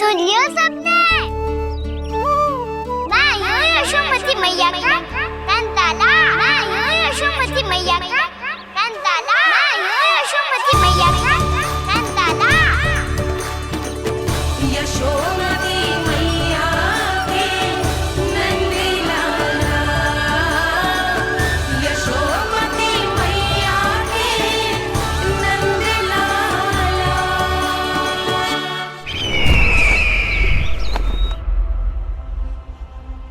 सुन लियो सबने। मैं हूँ यशोमती मैया का कंताला। मैं हूँ यशोमती मैया का कंताला। मैं हूँ यशोमती मैया का कंताला। यशोमती मैया के नंदी लाला, यशोमती मैया के नंदी लाला।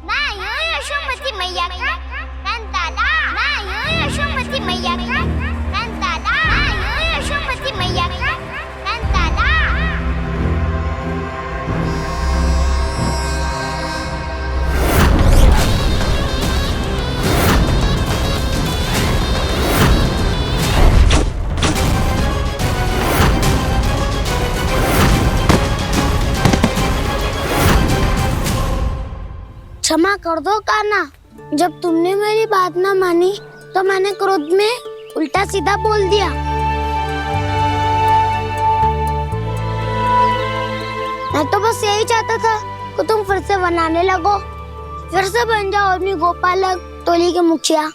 मैं हूँ यशोमती मैया का कंताला। मैं हूँ यशोमती मैया का कंताला। मैं हूँ यशोमती मैया का कंताला। क्षमा कर दो कान्हा, जब तुमने मेरी बात ना मानी तो मैंने क्रोध में उल्टा सीधा बोल दिया। मैं तो बस यही चाहता था कि तुम फिर से बनाने लगो, फिर से बन जाओ अपनी गोपालक टोली के मुखिया।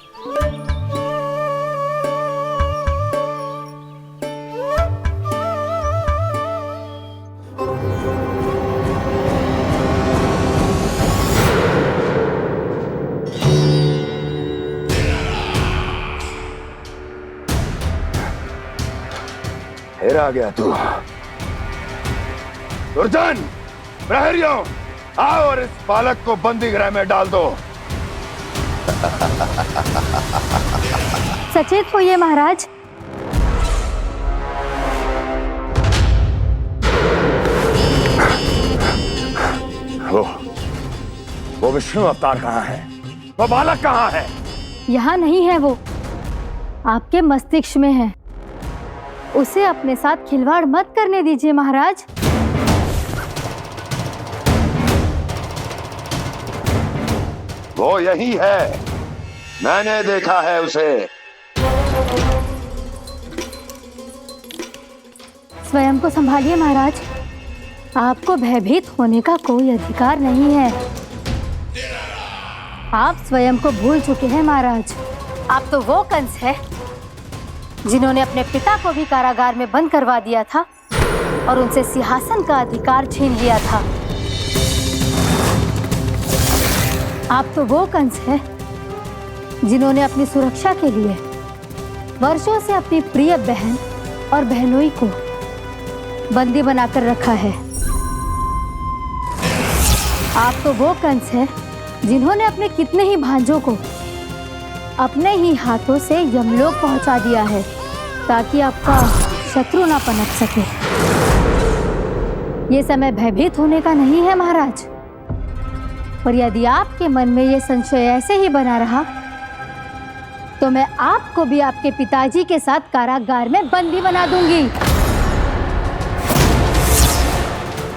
फिर आ गया तू। दुर्जन, प्रहरियों, आओ और इस बालक को बंदी गृह में डाल दो। सचेत होइए महाराज। वो विष्णु अवतार कहाँ है? वो बालक कहाँ है? यहाँ नहीं है वो, आपके मस्तिष्क में है। उसे अपने साथ खिलवाड़ मत करने दीजिए महाराज। वो यही है, मैंने देखा है उसे। स्वयं को संभालिए महाराज, आपको भयभीत होने का कोई अधिकार नहीं है। आप स्वयं को भूल चुके हैं महाराज। आप तो वो कंस है जिन्होंने अपने पिता को भी कारागार में बंद करवा दिया था और उनसे सिंहासन का अधिकार छीन लिया था। आप तो वो कंस है जिन्होंने अपनी सुरक्षा के लिए वर्षों से अपनी प्रिय बहन और बहनोई को बंदी बनाकर रखा है। आप तो वो कंस है जिन्होंने अपने कितने ही भांजों को अपने ही हाथों से यमलोक पहुंचा दिया है ताकि आपका शत्रु ना पनप सके। ये समय भयभीत होने का नहीं है महाराज, और यदि आपके मन में ये संशय ऐसे ही बना रहा तो मैं आपको भी आपके पिताजी के साथ कारागार में बंदी बना दूंगी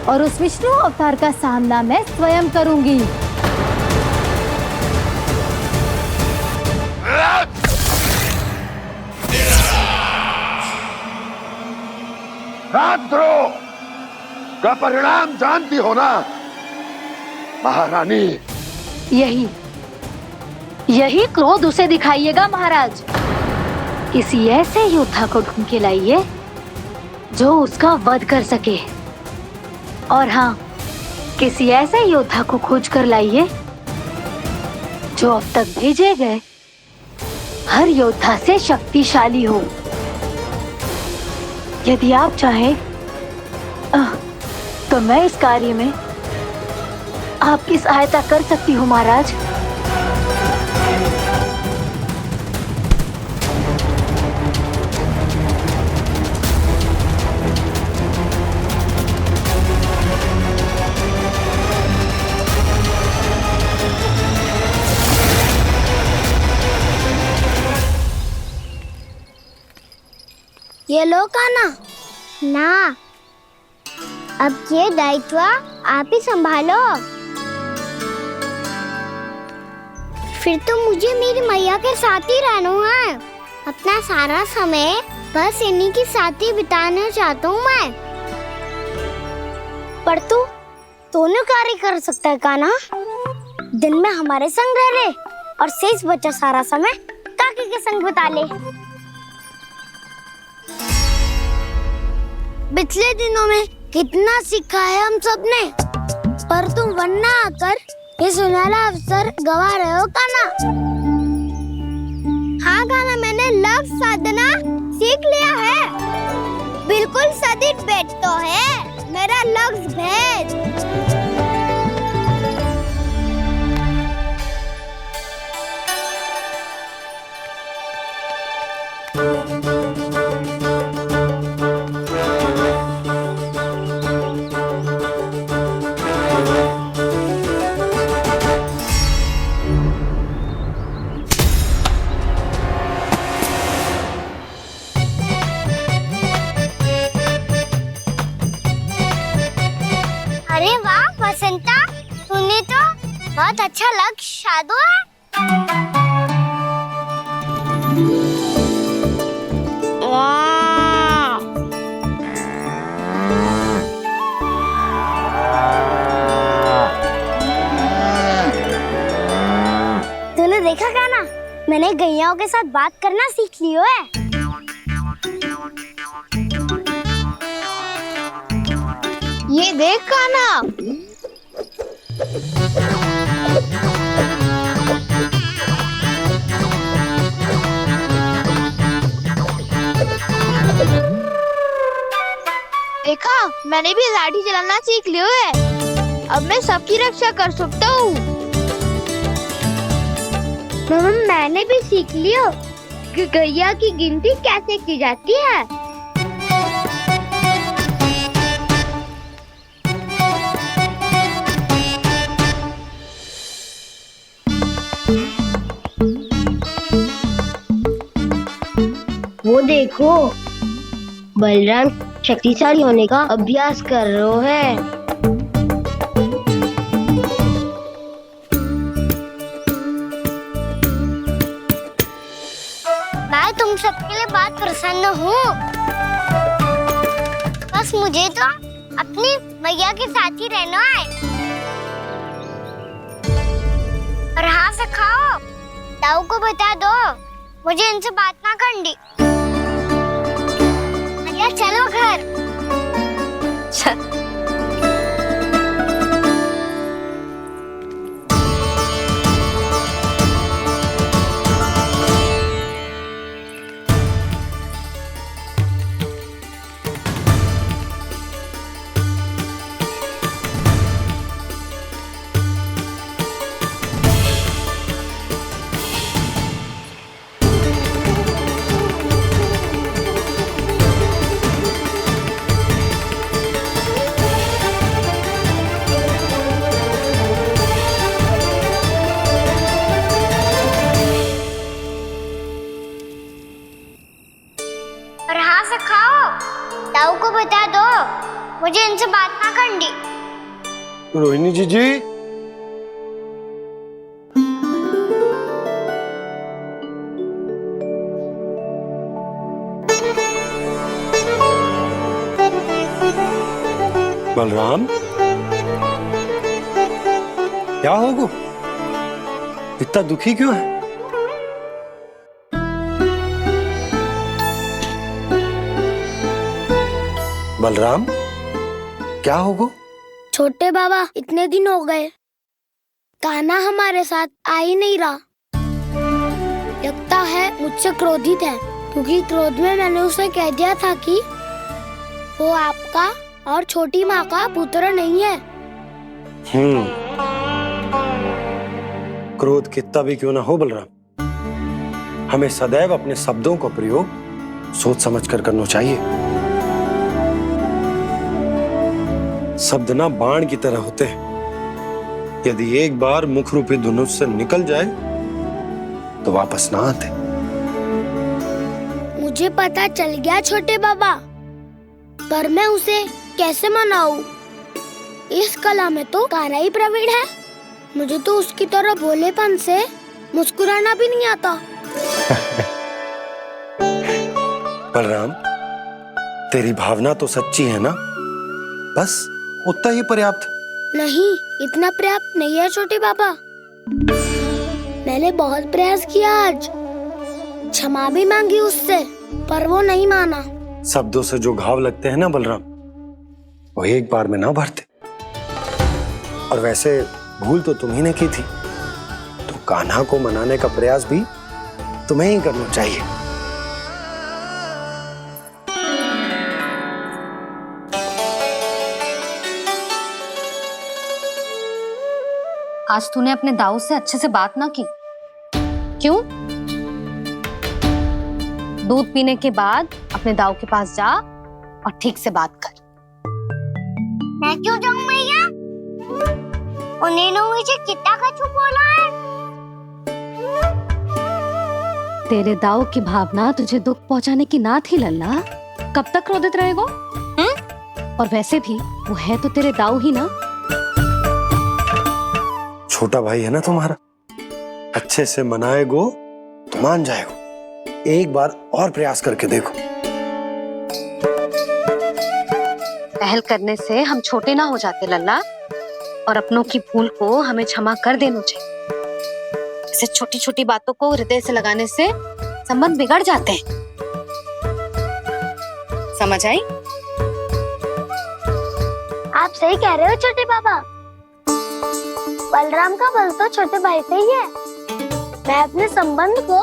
और उस विष्णु अवतार का सामना मैं स्वयं करूंगी। राजद्रोह का परिणाम जानती हो ना महारानी? यही क्रोध उसे दिखाइएगा महाराज। किसी ऐसे योद्धा को ढूंढ के लाइए जो उसका वध कर सके, और हाँ, किसी ऐसे योद्धा को खोज कर लाइए जो अब तक भेजे गए हर योद्धा से शक्तिशाली हो। यदि आप चाहें तो मैं इस कार्य में आपकी सहायता कर सकती हूँ महाराज। ये लो कान्हा। ना, अब ये दायित्व आप ही संभालो। फिर तो मुझे मेरी मैया के साथ ही रहना है। अपना सारा समय बस इन्हीं के साथ ही बिताना चाहता हूँ मैं। पर तू दोनों कार्य कर सकता है कान्हा। दिन में हमारे संग रह ले और शेष बचा सारा समय काकी के संग बिता ले। पिछले दिनों में कितना सीखा है हम सब ने, पर तुम वरना आकर ये सुनहरा अवसर गवा रहे हो कान्हा। हाँ कान्हा, मैंने लक्ष्य साधना सीख लिया है। बिल्कुल सदित भेद तो है मेरा लक्ष्य भेद। अरे वाह वसंता, तूने तो बहुत अच्छा लक्ष्य साधा है। वाह! तूने देखा कान्हा, मैंने गैयाओं के साथ बात करना सीख लियो है। ये देख कान्हा, देखा, मैंने भी लाठी चलाना सीख लिया है। अब मैं सबकी रक्षा कर सकता हूँ। मैंने भी सीख लियो कि गैया की गिनती कैसे की जाती है। वो देखो, बलराम शक्तिशाली होने का अभ्यास कर रहे हैं। मैं तुम सबके लिए बहुत प्रसन्न हूँ। बस मुझे तो अपनी मैया के साथ ही रहना है। और हाँ सखाओ, ताऊ को बता दो मुझे इनसे बात ना करनी। मैया चलो घर। और हाँ सखाओ, ताऊ को बता दो मुझे इनसे बात ना करनी। रोहिणी जी बलराम, क्या होगा? इतना दुखी क्यों है? बलराम, क्या होगा? छोटे बाबा, इतने दिन हो गए, कान्हा हमारे साथ आ ही नहीं रहा। लगता है मुझसे क्रोधित है, क्योंकि क्रोध में मैंने उसे कह दिया था कि वो आपका और छोटी माँ का पुत्र नहीं है। क्रोध कितना भी क्यों ना हो बलराम, हमें सदैव अपने शब्दों का प्रयोग सोच समझ कर करना चाहिए। शब्द ना बाण की तरह होते हैं, यदि एक बार मुख रूपी धनुष से निकल जाए तो वापस ना आते। मुझे पता चल गया छोटे बाबा, पर मैं उसे कैसे मनाऊं? इस कला में तो कान्हा ही प्रवीण है। मुझे तो उसकी तरह भोलेपन से मुस्कुराना भी नहीं आता। बलराम, तेरी भावना तो सच्ची है ना? बस उतना ही पर्याप्त। नहीं, इतना पर्याप्त नहीं है छोटे पापा। मैंने बहुत प्रयास किया आज, क्षमा भी मांगी उससे, पर वो नहीं माना। शब्दों से जो घाव लगते हैं ना बलराम, वो एक बार में ना भरते। और वैसे भूल तो तुम्ही ने की थी, तो कान्हा को मनाने का प्रयास भी तुम्हें ही करना चाहिए। आज तूने अपने दाऊ से अच्छे से बात ना की, क्यों? दूध पीने के बाद अपने दाऊ के पास जा और ठीक से बात कर। मैं क्यों जाऊं भैया? उन्होंने मुझे कितना कछु बोला है। तेरे दाऊ की भावना तुझे दुख पहुंचाने की ना थी लल्ला। कब तक क्रोधित रहेगो? और वैसे भी वो है तो तेरे दाऊ ही ना। छोटा भाई है ना तुम्हारा, अच्छे से मनाएगो तो मान जाएगो। एक बार और प्रयास करके देखो। पहल करने से हम छोटे ना हो जाते लल्ला, और अपनों की भूल को हमें क्षमा कर देना चाहिए। ऐसे छोटी छोटी बातों को हृदय से लगाने से संबंध बिगड़ जाते हैं। समझ आई? आप सही कह रहे हो छोटे पापा। बलराम का बल तो छोटे भाई से ही है। मैं अपने संबंध को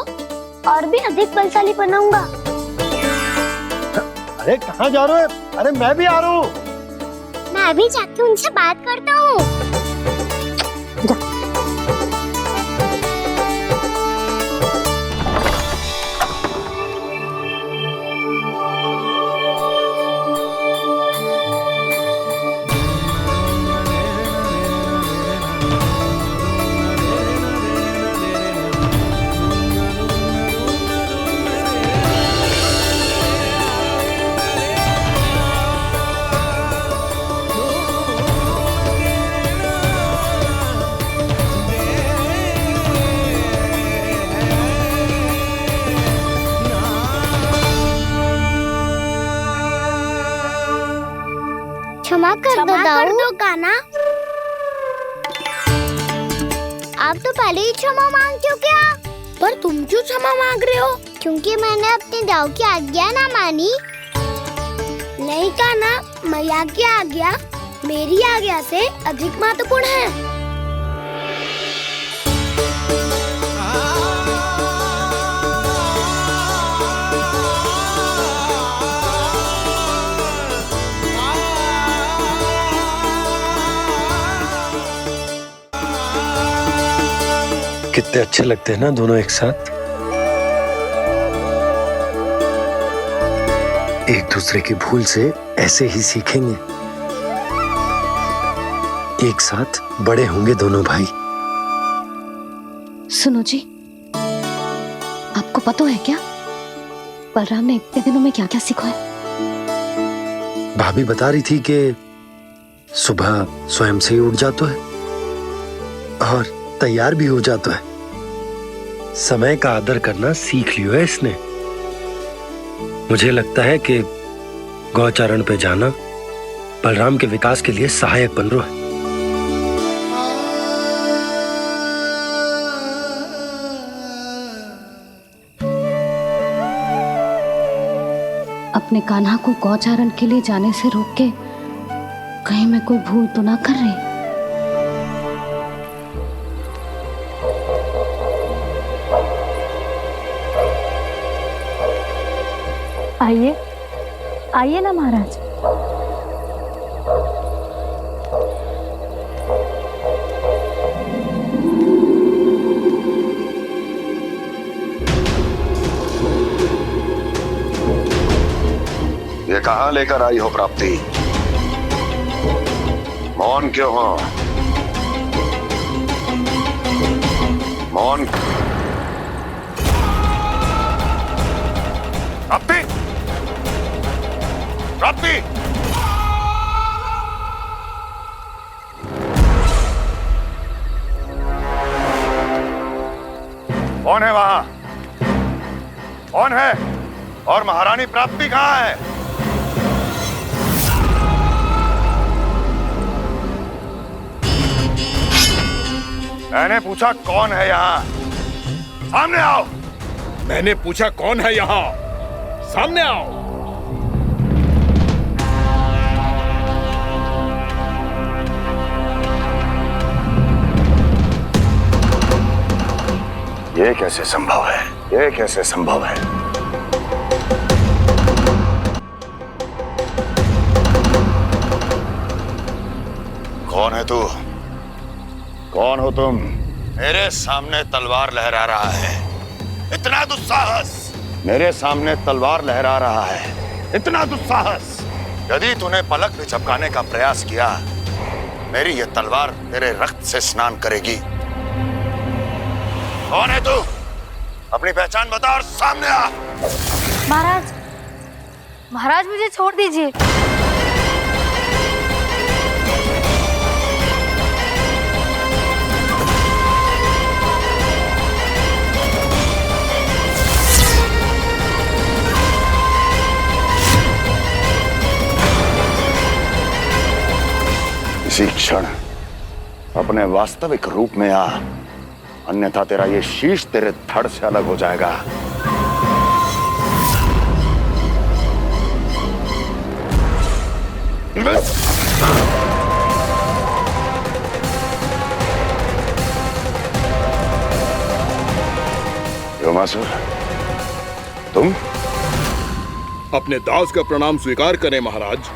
और भी अधिक बलशाली बनाऊंगा। अरे कहाँ जा रहे हो? अरे मैं भी आ रहा हूँ। मैं अभी जाके उनसे बात करता हूँ। क्षमा कर दो कान्हा। आप तो पहले ही क्षमा मांग चुके हो। पर तुम क्यों क्षमा मांग रहे हो? क्योंकि मैंने अपने दाऊ की आज्ञा ना मानी। नहीं कान्हा, मैया की आज्ञा मेरी आज्ञा से अधिक महत्वपूर्ण है। कितने अच्छे लगते हैं ना दोनों एक साथ। एक दूसरे की भूल से ऐसे ही सीखेंगे। एक साथ बड़े होंगे दोनों भाई। सुनो जी, आपको पता है क्या बलराम ने इतने दिनों में क्या क्या सीखा है? भाभी बता रही थी कि सुबह स्वयं से ही उठ जाता है और तैयार भी हो जाता है। समय का आदर करना सीख लियो है इसने। मुझे लगता है कि गौचारण पे जाना बलराम के विकास के लिए सहायक बन रहा है। अपने कान्हा को गौचारण के लिए जाने से रोक के कहीं मैं कोई भूल तो ना कर रही? आइए आइए ना महाराज। ये कहाँ लेकर आई हो प्राप्ति? मौन क्यों हो? मौन। प्राप्ति, प्राप्ति, कौन है वहां? कौन है? और महारानी प्राप्ति कहाँ है? मैंने पूछा कौन है यहाँ? सामने आओ। मैंने पूछा कौन है यहाँ? सामने आओ। ये कैसे संभव है? ये कैसे संभव है? कौन है तू? कौन हो तुम? मेरे सामने तलवार लहरा रहा है। इतना दुस्साहस! मेरे सामने तलवार लहरा रहा है। इतना दुस्साहस! यदि तूने पलक भी झपकाने का प्रयास किया, मेरी ये तलवार तेरे रक्त से स्नान करेगी। कौन है तू? अपनी पहचान बता और सामने आ। महाराज, महाराज मुझे छोड़ दीजिए। इसी क्षण अपने वास्तविक रूप में आ, अन्यथा तेरा ये शीश तेरे धड़ से अलग हो जाएगा। योमासुर, तुम? अपने दास का प्रणाम स्वीकार करें महाराज।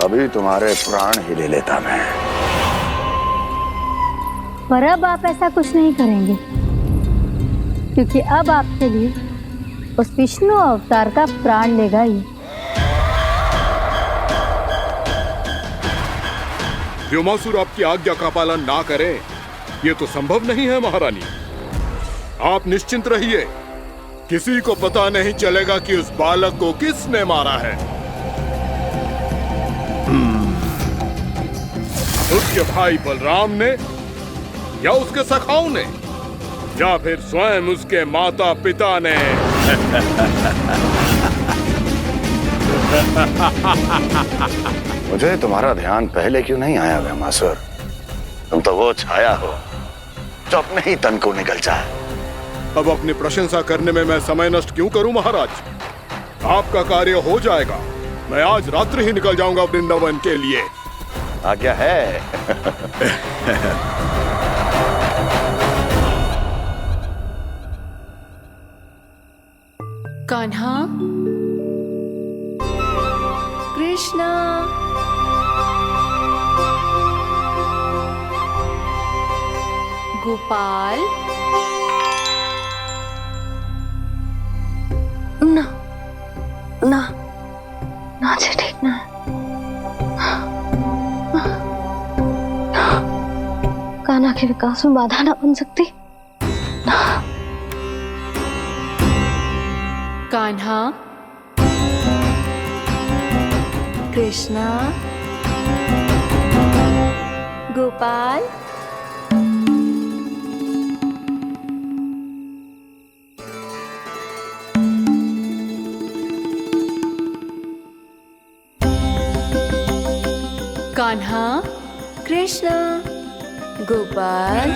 अभी तुम्हारे प्राण ही ले लेता मैं। पर अब आप ऐसा कुछ नहीं करेंगे, क्योंकि अब आपके लिए उस विष्णु अवतार का प्राण लेगा ही। व्योमासुर आपकी आज्ञा का पालन ना करें, ये तो संभव नहीं है महारानी। आप निश्चिंत रहिए, किसी को पता नहीं चलेगा कि उस बालक को किसने मारा है। उसके भाई बलराम ने, या उसके सखाओं ने, या फिर स्वयं उसके माता पिता ने। मुझे तुम्हारा ध्यान पहले क्यों नहीं आया व्योमासुर? तुम तो वो छाया हो जो अपने ही तन को निगल जाए। अब अपनी प्रशंसा करने में मैं समय नष्ट क्यों करूं महाराज? आपका कार्य हो जाएगा। मैं आज रात्रि ही निकल जाऊंगा वृंदावन के लिए। आज्ञा है। कान्हा, कृष्णा, गोपाल। ना ना ना जी, ठीक ना। कान्हा के विकास में बाधा ना बन सकती। कान्हा, कृष्णा, गोपाल। कान्हा, कृष्णा, गोपाल।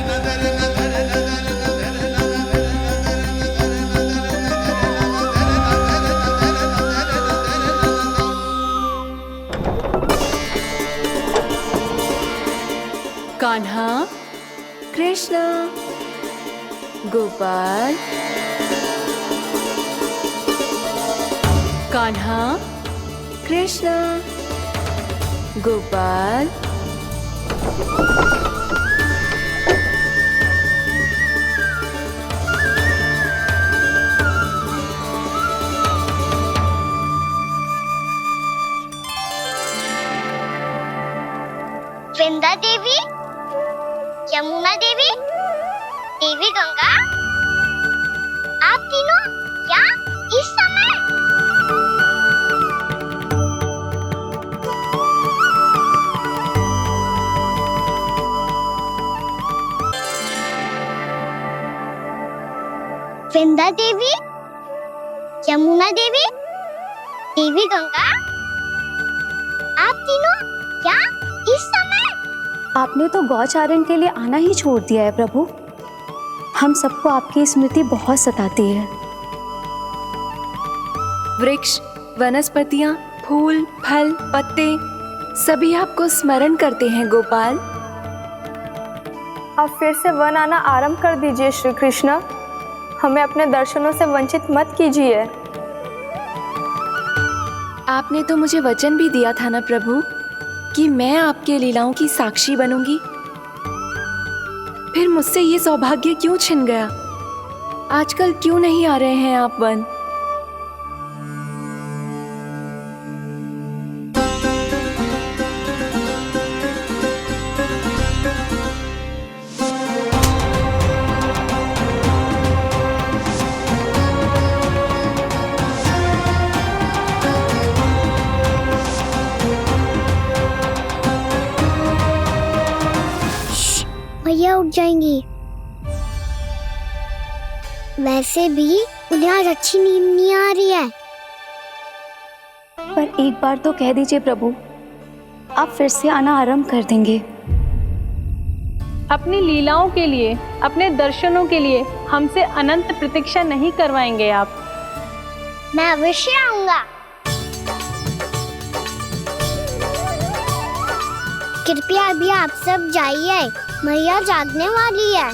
कान्हा, कृष्णा, गोपाल। कान्हा, कृष्णा, गोपाल। वृंदा देवी, यमुना देवी, देवी गंगा, आप तीनों यहाँ इस समय? वृंदा देवी, यमुना देवी, देवी गंगा, आप तीनों क्या इस समय? आपने तो गौचारण के लिए आना ही छोड़ दिया है प्रभु। हम सबको आपकी स्मृति बहुत सताती है। वृक्ष, वनस्पतियां, फूल, फल, पत्ते सभी आपको स्मरण करते हैं गोपाल। अब फिर से वन आना आरंभ कर दीजिए श्री कृष्ण। हमें अपने दर्शनों से वंचित मत कीजिए। आपने तो मुझे वचन भी दिया था ना प्रभु कि मैं आपके लीलाओं की साक्षी बनूंगी। फिर मुझसे ये सौभाग्य क्यों छिन गया? आजकल क्यों नहीं आ रहे हैं आप वन? भैया उठ जाएंगी। वैसे भी उन्हें आज अच्छी नींद नहीं आ रही है। पर एक बार तो कह दीजिए प्रभु, आप फिर से आना आरंभ कर देंगे। अपनी लीलाओं के लिए, अपने दर्शनों के लिए हमसे अनंत प्रतीक्षा नहीं करवाएंगे आप? मैं अवश्य आऊंगा। कृपया अभी आप सब जाइए, मैया जागने वाली है।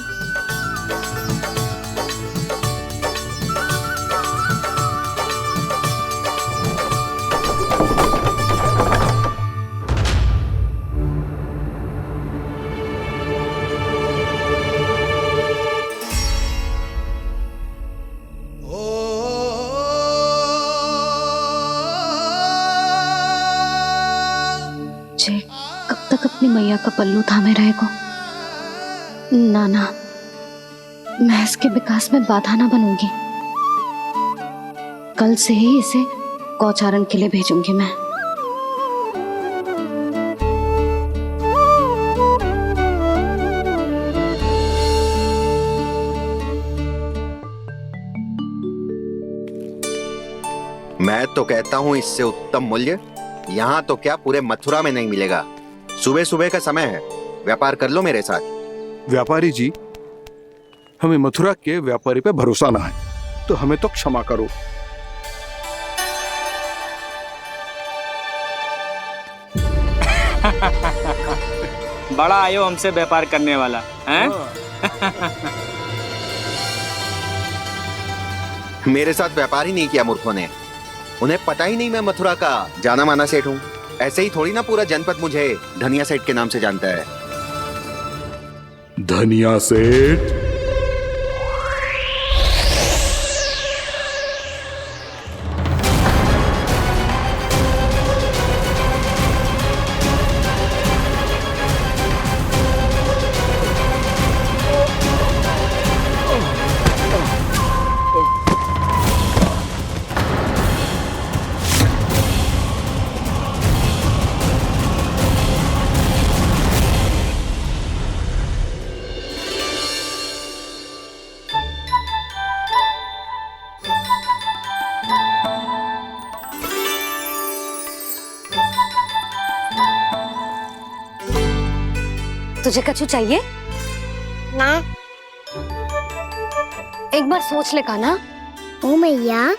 जे कब तक अपनी मैया का पल्लू थामे रहेगा? ना ना, मैं इसके विकास में बाधा ना बनूंगी। कल से ही इसे गौचारण के लिए भेजूंगी मैं। मैं तो कहता हूँ इससे उत्तम मूल्य यहाँ तो क्या पूरे मथुरा में नहीं मिलेगा। सुबह सुबह का समय है, व्यापार कर लो मेरे साथ। व्यापारी जी, हमें मथुरा के व्यापारी पे भरोसा ना है, तो हमें तो क्षमा करो। बड़ा आयो हमसे व्यापार करने वाला हैं? मेरे साथ व्यापार ही नहीं किया मूर्खों ने। उन्हें पता ही नहीं मैं मथुरा का जाना माना सेठ हूँ। ऐसे ही थोड़ी ना पूरा जनपद मुझे धनिया सेठ के नाम से जानता है। धनिया सेठ? तुझे कछु चाहिए? ना। एक बार सोच ले कान्हा। ओ मैया,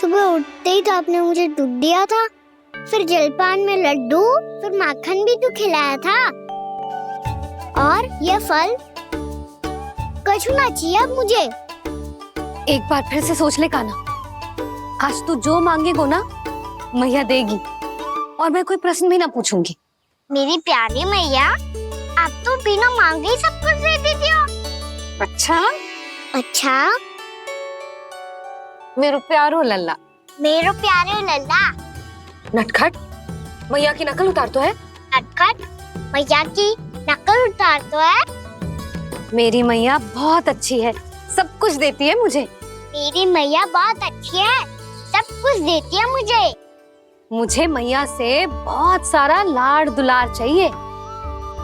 सुबह उठते ही तो आपने मुझे दूध दिया था, फिर जलपान में लड्डू, फिर माखन भी तो खिलाया था। और ये फल कछु ना चाहिए अब मुझे। एक बार फिर से सोच ले कान्हा। आज तू जो मांगेगो ना, मैया देगी, और मैं कोई प्रश्न भी ना पूछूंगी। मेरी प्यारी मैया, आप तो बिना मांगे ही सब कुछ दे देती हो। अच्छा अच्छा, मेरो प्यारो लल्ला। मेरो प्यारे लल्ला। नटखट, मैया की नकल उतार तो है। नटखट, मैया की नकल उतार तो है। मेरी मैया बहुत अच्छी है, सब कुछ देती है मुझे। मेरी मैया बहुत अच्छी है, सब कुछ देती है मुझे। मुझे मैया से बहुत सारा लाड़ दुलार चाहिए।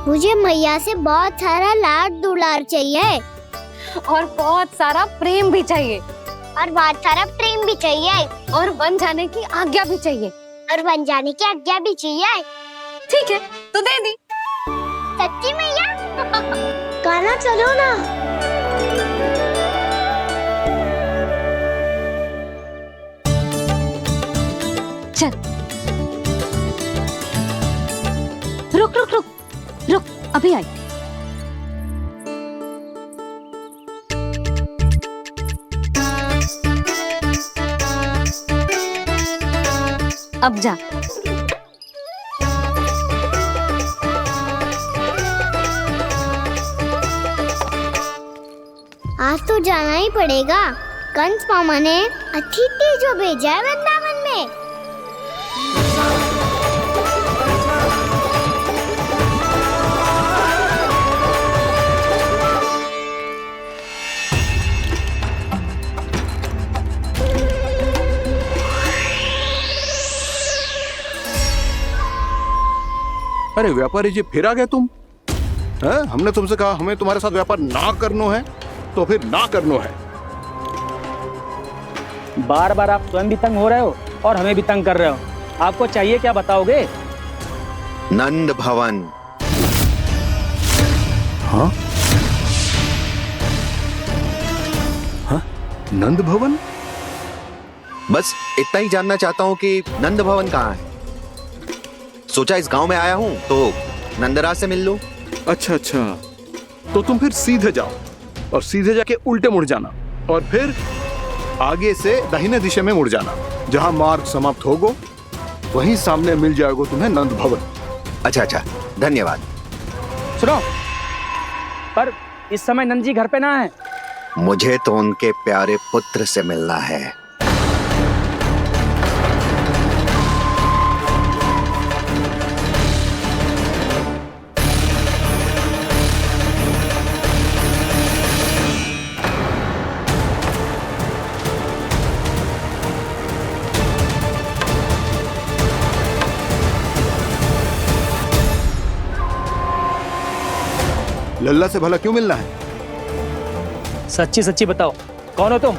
मुझे मैया से बहुत सारा लाड दुलार चाहिए, और बहुत सारा प्रेम भी चाहिए, और बहुत सारा प्रेम भी चाहिए, और बन जाने की आज्ञा भी चाहिए। और बन जाने की आज्ञा भी चाहिए। ठीक है, तो दे दी। सच्ची मैया? कान्हा चलो ना। चल, रुक रुक रुक रुक, अभी आई। अब जा। आज तो जाना ही पड़ेगा। कंस मामा ने अतिथि जो भेजा है वृंदावन में। अरे व्यापारी जी, फिर आ गए तुम? हैं? हमने तुमसे कहा हमें तुम्हारे साथ व्यापार ना करनो है, तो फिर ना करनो है। बार बार आप स्वयं भी तंग हो रहे हो और हमें भी तंग कर रहे हो। आपको चाहिए क्या बताओगे? नंद भवन। हाँ? हाँ? नंद भवन? बस इतना ही जानना चाहता हूँ कि नंद भवन कहाँ है। सोचा इस गांव में आया हूँ तो नंदराज से मिल लूं। अच्छा अच्छा, तो तुम फिर सीधे जाओ और सीधे जाके उल्टे मुड़ जाना और फिर आगे से दाहिने दिशा में मुड़ जाना। जहाँ मार्ग समाप्त होगो वहीं सामने मिल जाएगा तुम्हें नंद भवन। अच्छा अच्छा, धन्यवाद। सुनो, पर इस समय नंद जी घर पे ना है। मुझे तो उनके प्यारे पुत्र से मिलना है। लल्ला से भला क्यों मिलना है? सच्ची सच्ची बताओ, कौन हो तुम?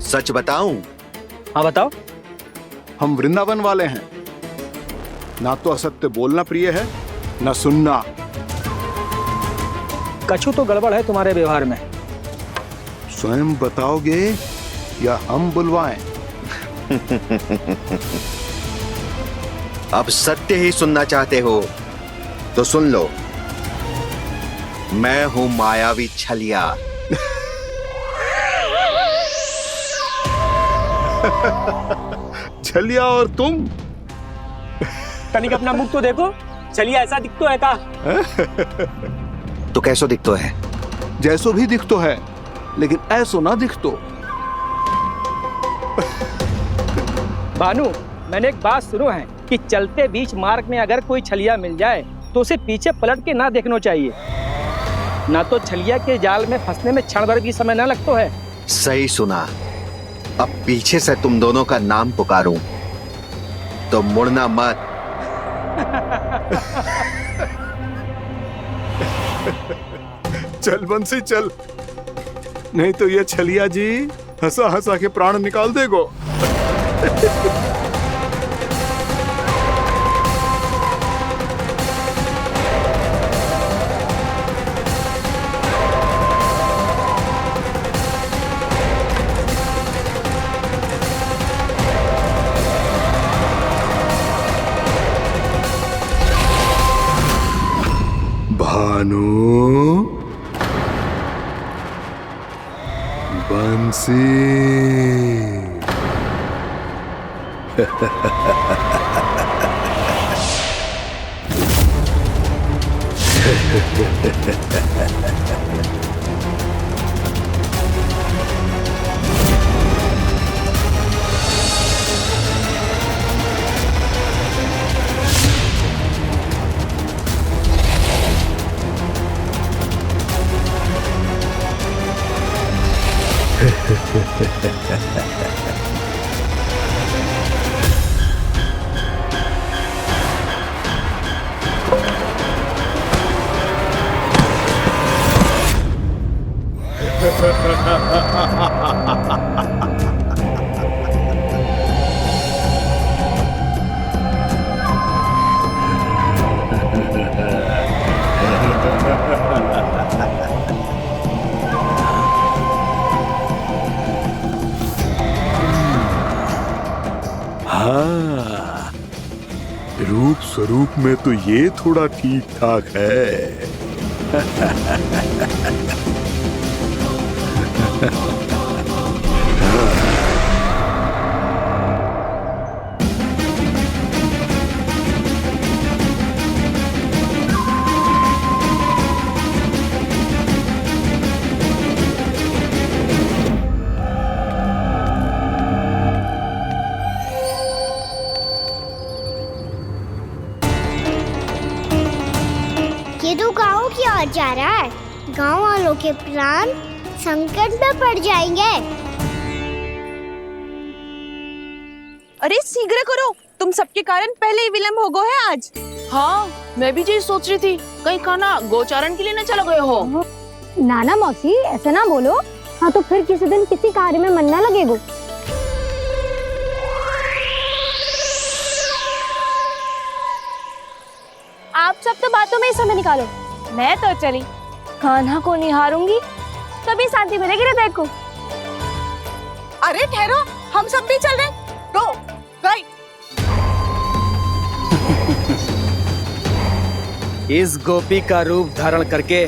सच बताऊं? हाँ बताओ। हम वृंदावन वाले हैं। ना तो असत्य बोलना प्रिय है, ना सुनना। कछु तो गड़बड़ है तुम्हारे व्यवहार में। स्वयं बताओगे या हम बुलवाएं? अब सत्य ही सुनना चाहते हो तो सुन लो। मैं हूं मायावी छलिया। छलिया और तुम? तनिक अपना मुख तो देखो, छलिया ऐसा दिखतो है का? तो कैसो दिखतो है? जैसो भी दिखतो है, लेकिन ऐसो ना दिखतो। भानु, मैंने एक बात सुनो है कि चलते बीच मार्ग में अगर कोई छलिया मिल जाए तो उसे पीछे पलट के ना देखना चाहिए। ना तो छलिया के जाल में फंसने में क्षण भर भी समय ना लगतो है। सही सुना। अब पीछे से तुम दोनों का नाम पुकारूं तो मुड़ना मत। चल बंसी चल, नहीं तो ये छलिया जी हंसा हंसा के प्राण निकाल देगो। भानु, बंसी। हाँ, रूप स्वरूप में तो ये थोड़ा ठीक ठाक है। ये तो गाँव की ओर जा रहा है। गाँव वालों के प्राण संकट में पड़ जाएंगे। अरे शीघ्र करो, तुम सबके कारण पहले ही विलम्ब हो गए है आज। हाँ, मैं भी यही सोच रही थी, कहीं खाना गोचारण के लिए न चले गए हो। नाना मौसी ऐसे ना बोलो। हाँ तो फिर किसी दिन किसी कार्य में मन ना लगेगा। आप सब तो बातों में ही समय निकालो। मैं तो चली कान्हा को निहारूंगी, तभी शांति मिलेगी हृदय को। अरे ठहरो, हम सब भी चल रहे। रो गई। इस गोपी का रूप धारण करके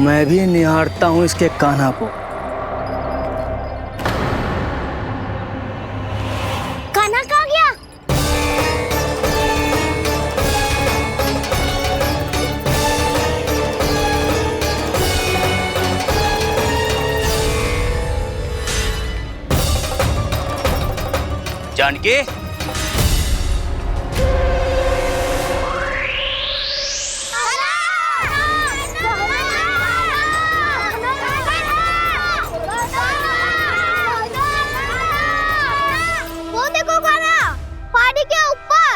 मैं भी निहारता हूँ इसके कान्हा को। कान्हा कहाँ गया? जानकी, वो देखो कान्हा, पहाड़ी के ऊपर।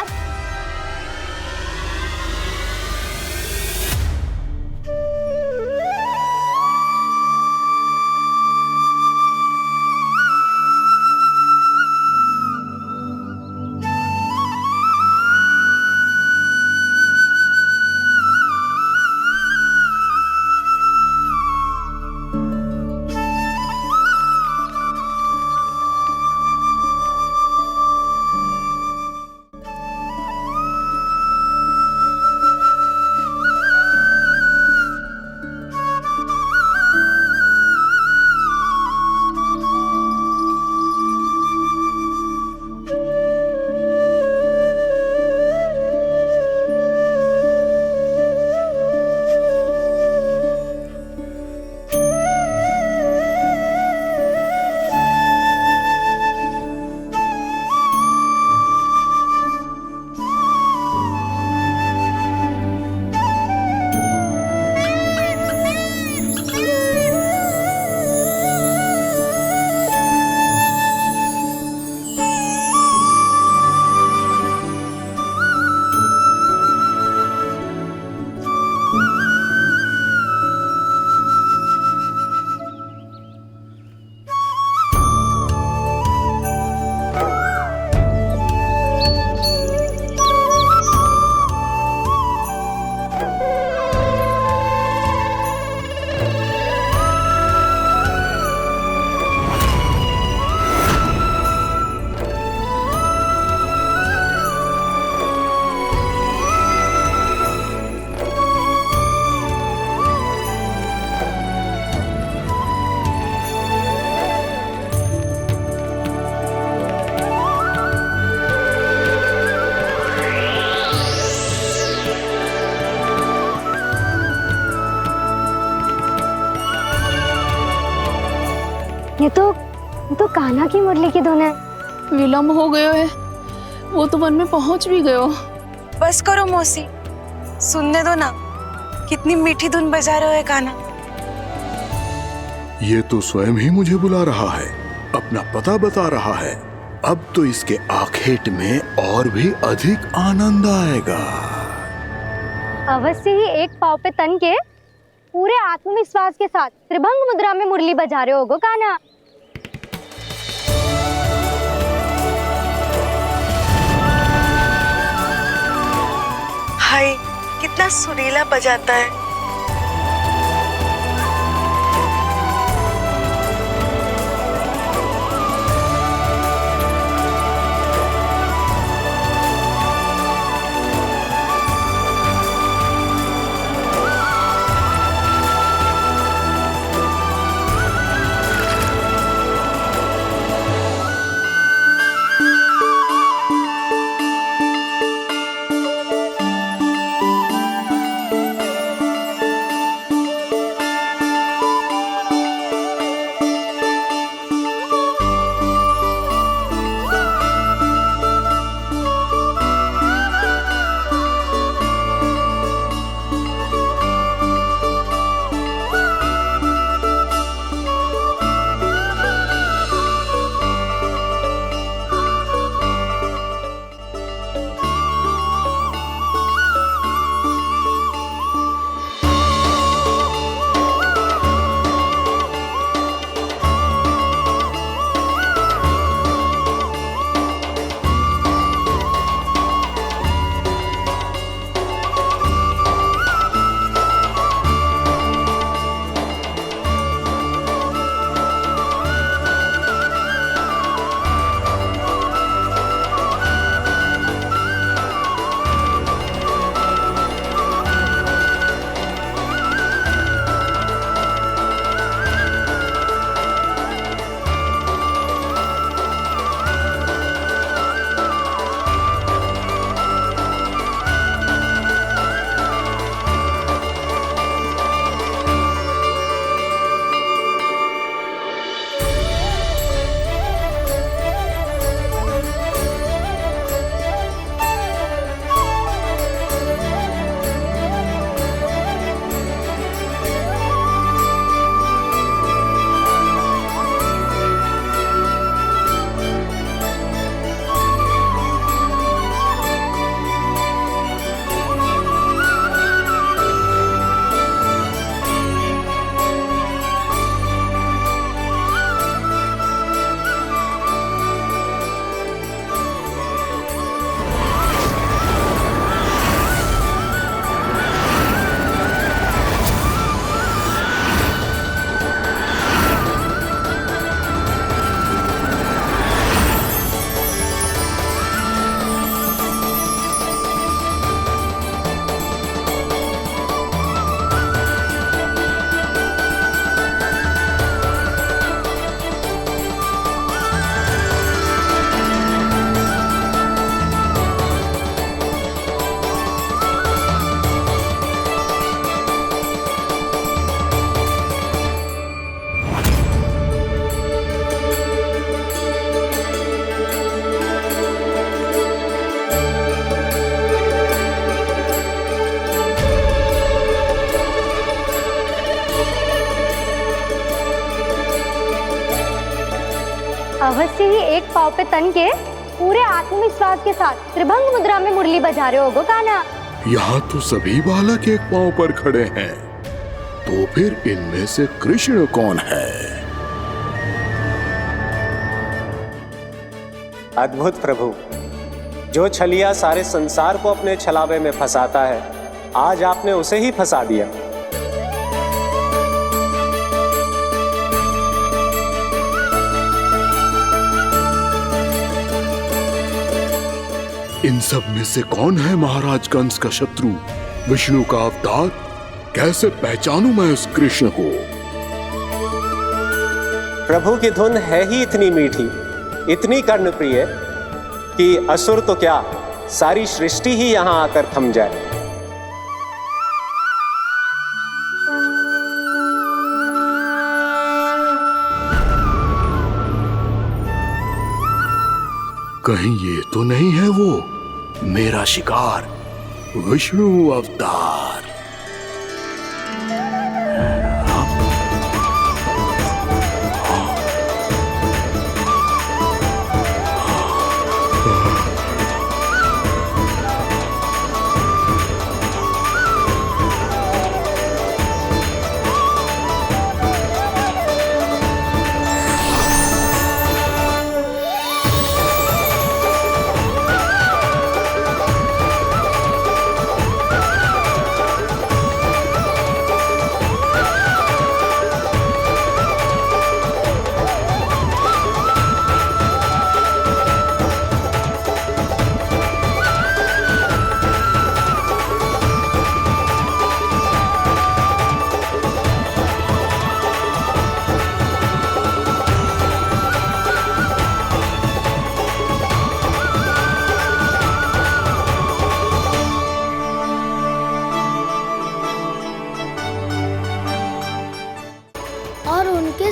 ये तो कान्हा की मुरली की धुन है। विलम्ब हो गयो है, वो तो वन में पहुंच भी गयो। बस करो मौसी, सुनने दो ना, कितनी मीठी धुन बजा रहे हो कान्हा। ये तो स्वयं ही मुझे बुला रहा है, अपना पता बता रहा है। अब तो इसके आखेट में और भी अधिक आनंद आएगा। अवश्य ही एक पाव पे तन के पूरे आत्मविश्वास के साथ त्रिभंग मुद्रा में मुरली बजा रहे होगो कान्हा। हाय, कितना सुरीला बजाता है। अवश्य ही एक पाव पे तन के पूरे आत्मविश्वास के साथ त्रिभंग मुद्रा में मुरली बजा रहे होगो कान्हा। यहाँ तो सभी बालक एक पांव पर खड़े हैं, तो फिर इनमें से कृष्ण कौन है? अद्भुत प्रभु, जो छलिया सारे संसार को अपने छलावे में फंसाता है, आज आपने उसे ही फंसा दिया। इन सब में से कौन है महाराज कंस का शत्रु, विष्णु का अवतार? कैसे पहचानूं मैं उस कृष्ण को? प्रभु की धुन है ही इतनी मीठी, इतनी कर्णप्रिय कि असुर तो क्या, सारी सृष्टि ही यहां आकर थम जाए। कहीं ये तो नहीं है वो मेरा शिकार, विष्णु अवतार?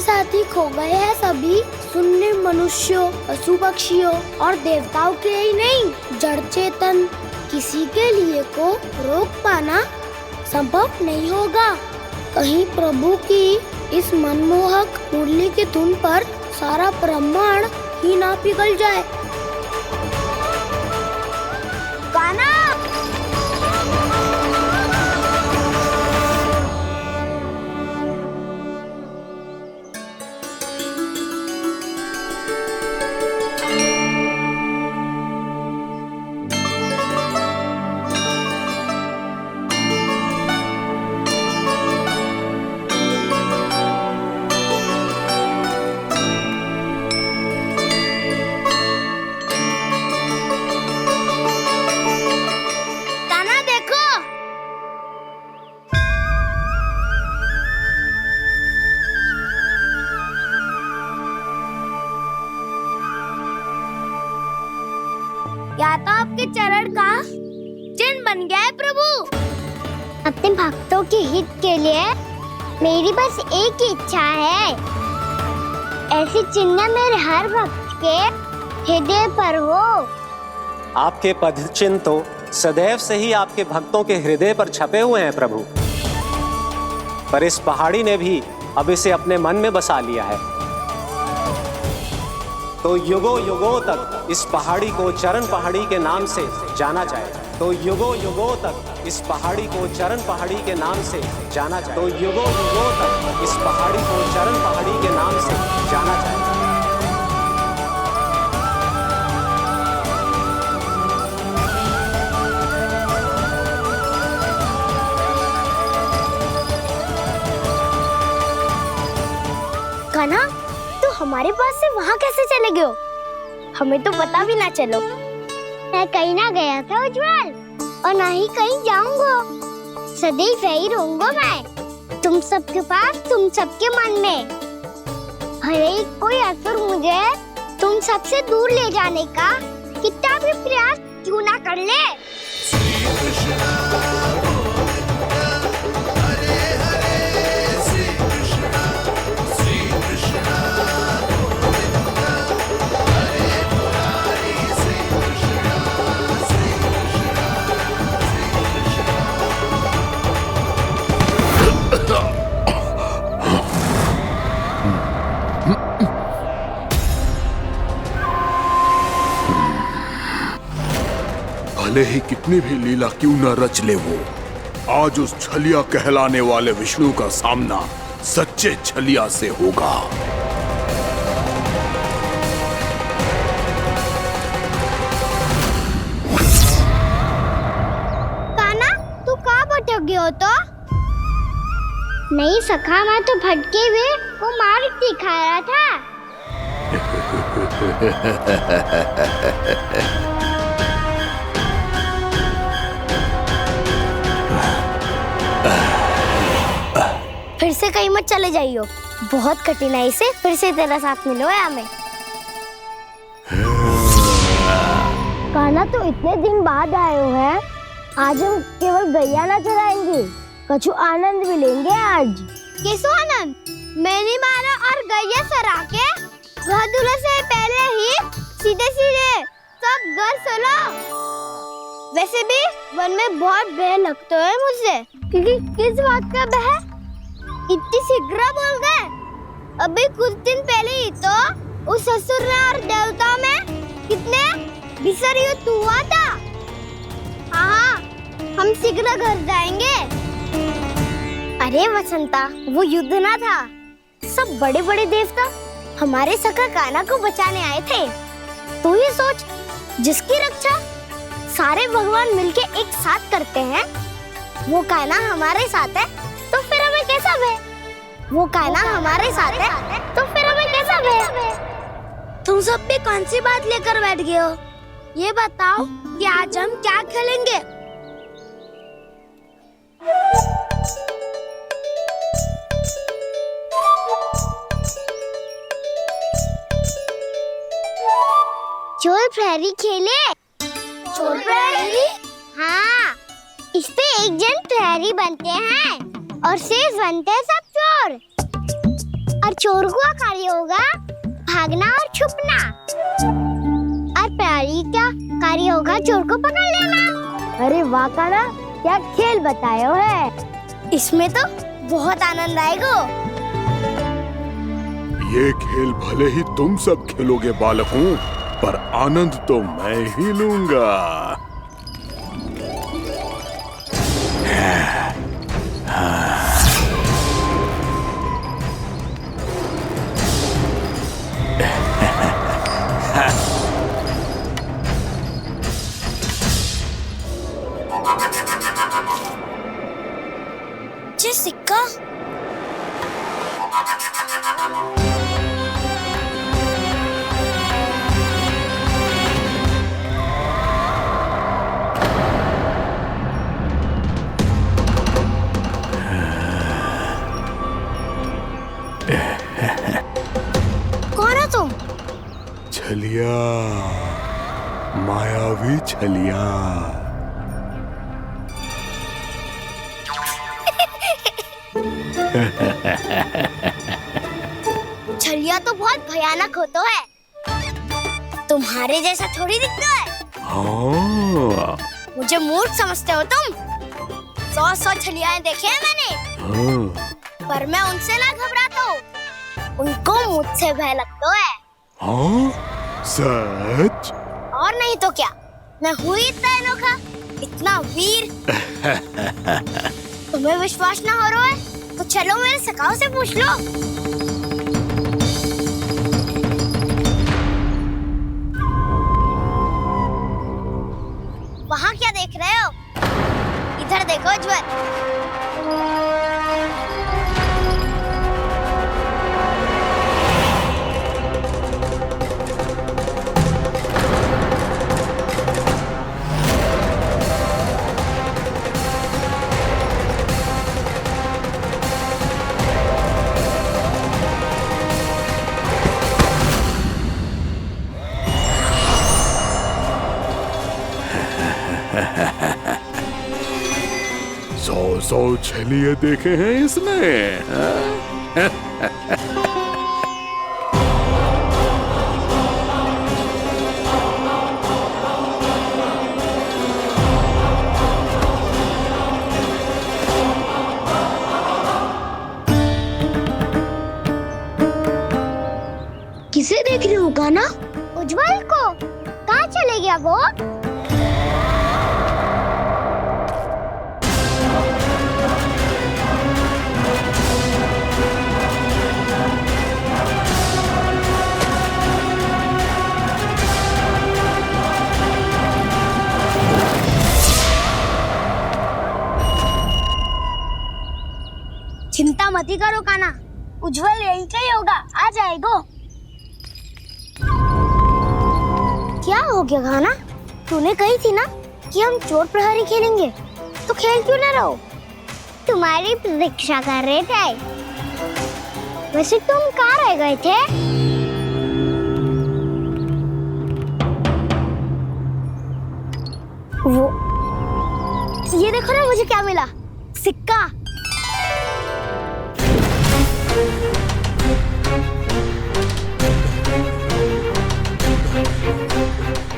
साथ ही खो गए हैं सभी सुनने मनुष्यों, पशु पक्षियों और देवताओं के ही नहीं, जड़ चेतन किसी के लिए को रोक पाना संभव नहीं होगा। कहीं प्रभु की इस मनमोहक मुरली की धुन पर सारा ब्रह्मांड ही ना पिघल जाए। कान्हा, या तो आपके चरण का चिन्ह बन गया है प्रभु। अपने भक्तों के हित के लिए मेरी बस एक ही इच्छा है, ऐसी चिन्ह मेरे हर भक्त के हृदय पर हो। आपके पद चिन्ह तो सदैव से ही आपके भक्तों के हृदय पर छपे हुए हैं प्रभु, पर इस पहाड़ी ने भी अब इसे अपने मन में बसा लिया है। तो युगों युगों तक इस पहाड़ी को चरण पहाड़ी के नाम से जाना जाएगा। तो युगों युगों तक इस पहाड़ी को चरण पहाड़ी के नाम से जाना जाएगा। तो युगों युगों तक इस पहाड़ी को चरण पहाड़ी के नाम से जाना जाएगा। कान्हा, तो हमारे पास से वहाँ कैसे चले गए हो? हमें तो पता भी ना चलो। मैं कहीं ना गया था उज्जवल, और ना ही कहीं जाऊंगा। सदैव यही रहूंगा मैं, तुम सबके पास, तुम सबके मन में। भले ही कोई असुर मुझे तुम सबसे दूर ले जाने का कितना भी प्रयास क्यों ना कर ले। भले ही कितनी भी लीला क्यों न रच ले वो, आज उस छलिया कहलाने वाले विष्णु का सामना सच्चे छलिया से होगा। कान्हा, तू कहाँ भटक गए हो? तो नहीं सखा, मैं तो भटके हुए वो मार्ग दिखा रहा था। फिर से कहीं मत चले जाइयो, बहुत कठिनाई से फिर से तेरा साथ मिलो है हमें। कान्हा, तो इतने दिन बाद आए हो हैं, आज हम केवल गैया ना चराएंगे, कछु आनंद भी लेंगे आज। कैसो आनंद? मैंने मारा और गैया चरा के घर दूल्हे से पहले ही सीधे सीधे सब घर चलो। वैसे भी वन में बहुत भय लगता है मुझसे, क्योंकि किस बात का भय? इतनी शीघ्र बोल गए। अभी कुछ दिन पहले ही तो उस असुर और देवता में कितने भीषण युद्ध हुआ था। हाँ, हम शीघ्र घर जाएंगे। अरे वसंता, वो युद्ध ना था, सब बड़े बड़े देवता हमारे सखा कान्हा को बचाने आए थे। तू ये सोच, जिसकी रक्षा सारे भगवान मिलके एक साथ करते हैं, वो कान्हा हमारे साथ है, तो फिर हमें कैसा भय? वो कान्हा हमारे साथ है, तो फिर हमें कैसा भय? तुम सब भी कौन सी बात लेकर बैठ गए हो? ये बताओ कि आज हम क्या खेलेंगे? चोर प्रहरी खेले। चोर प्रहरी? हाँ, इस पे एक जन प्रहरी बनते हैं और शेष बनते हैं सब चोर। और चोर का कार्य होगा भागना और छुपना, और प्यारी का कार्य होगा चोर को पकड़ लेना। अरे वाह काना, क्या खेल बताए हो है। इसमें तो बहुत आनंद आएगा। ये खेल भले ही तुम सब खेलोगे बालकों, पर आनंद तो मैं ही लूंगा। सिक्का कौन हो तुम? छलिया, मायावी छलिया। छलिया तो बहुत भयानक होता है, तुम्हारे जैसा थोड़ी दिखता है। हाँ। मुझे मूर्ख समझते हो तुम? 100 छलियाएं देखे हैं मैंने। हाँ। पर मैं उनसे ना घबराता हूँ, उनको मुझसे भय लगता है। हाँ? सच? और नहीं तो क्या, मैं हूँ इतना अनोखा, इतना वीर। तुम्हें विश्वास ना हो रहा है तो चलो मेरे सखाओं से पूछ लो। वहाँ क्या देख रहे हो? इधर देखो उज्जवल। सौ छलिए देखे हैं इसने। किसे देख रही हूँ काना? उज्जवल को। कहाँ चले गया वो? चिंता मत करो काना, उज्जवल यही का ही होगा, आ जाएगा। क्या हो गया काना? तूने कही थी ना कि हम चोर प्रहरी खेलेंगे, तो खेल क्यों ना रहो? तुम्हारी प्रतीक्षा कर रहे थे। वैसे तुम कहाँ रह गए थे? वो ये देखो ना, मुझे क्या मिला? सिक्का।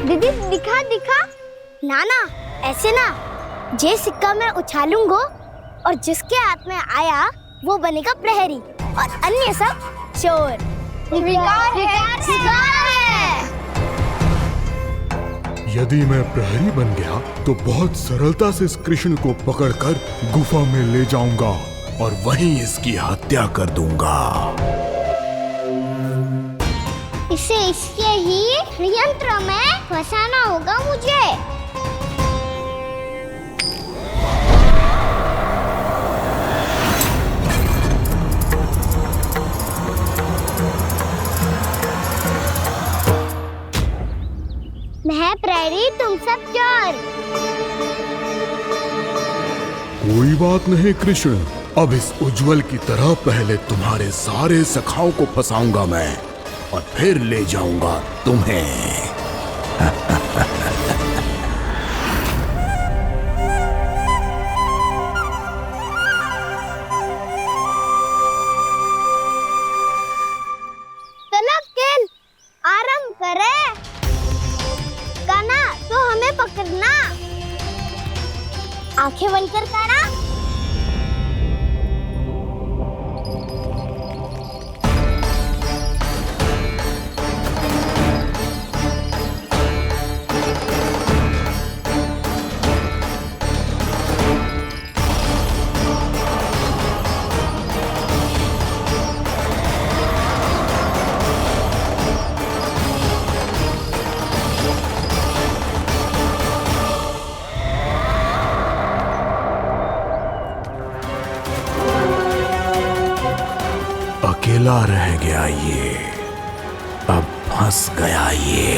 दीदी दिखा दिखा। ना ना, ऐसे ना। जे सिक्का मैं उछालूंगा और जिसके हाथ में आया वो बनेगा प्रहरी और अन्य सब चोर। शिकार है। यदि मैं प्रहरी बन गया तो बहुत सरलता से इस कृष्ण को पकड़कर गुफा में ले जाऊंगा और वहीं इसकी हत्या कर दूंगा। इसे इसके ही यंत्र में फंसाना होगा मुझे। मैं प्रहरी, तुम सब चोर। कोई बात नहीं कृष्ण, अब इस उज्जवल की तरह पहले तुम्हारे सारे सखाओं को फंसाऊंगा मैं और फिर ले जाऊंगा तुम्हें। अकेला रह गया ये, अब फंस गया ये।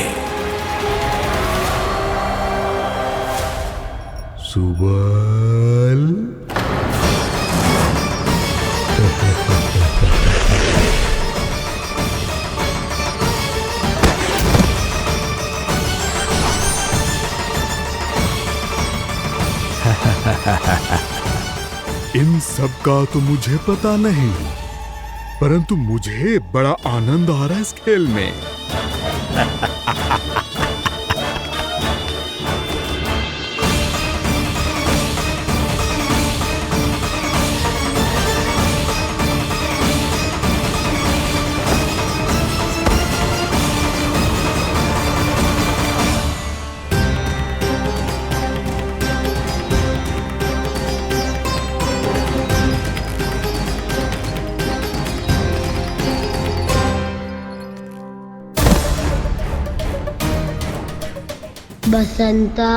सुबल इन सब का तो मुझे पता नहीं, परंतु मुझे बड़ा आनंद आ रहा है इस खेल में। बसंता,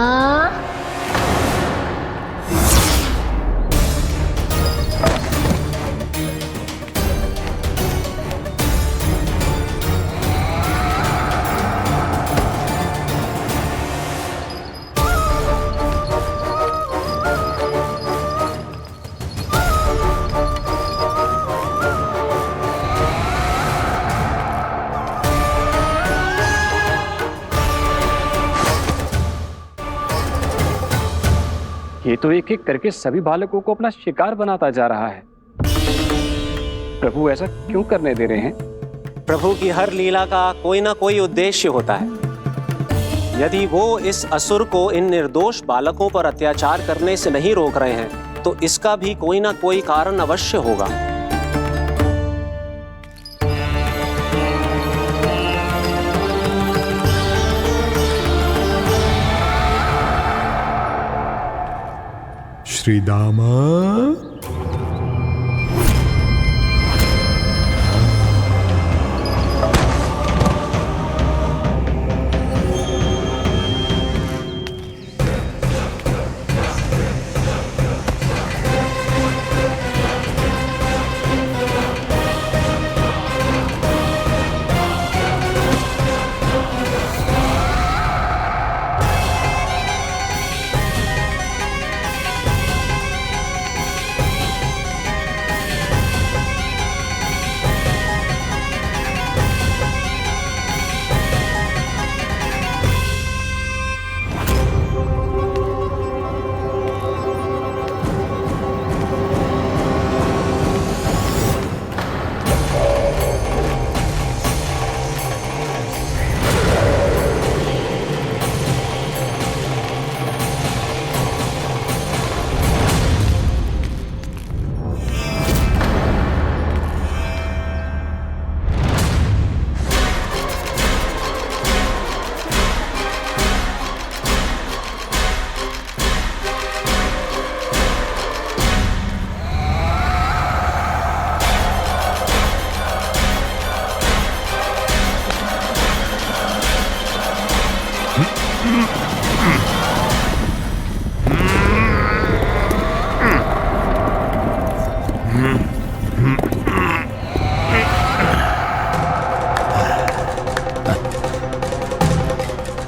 ये तो एक एक करके सभी बालकों को अपना शिकार बनाता जा रहा है। प्रभु ऐसा क्यों करने दे रहे हैं? प्रभु की हर लीला का कोई ना कोई उद्देश्य होता है। यदि वो इस असुर को इन निर्दोष बालकों पर अत्याचार करने से नहीं रोक रहे हैं, तो इसका भी कोई ना कोई कारण अवश्य होगा। श्री दामा,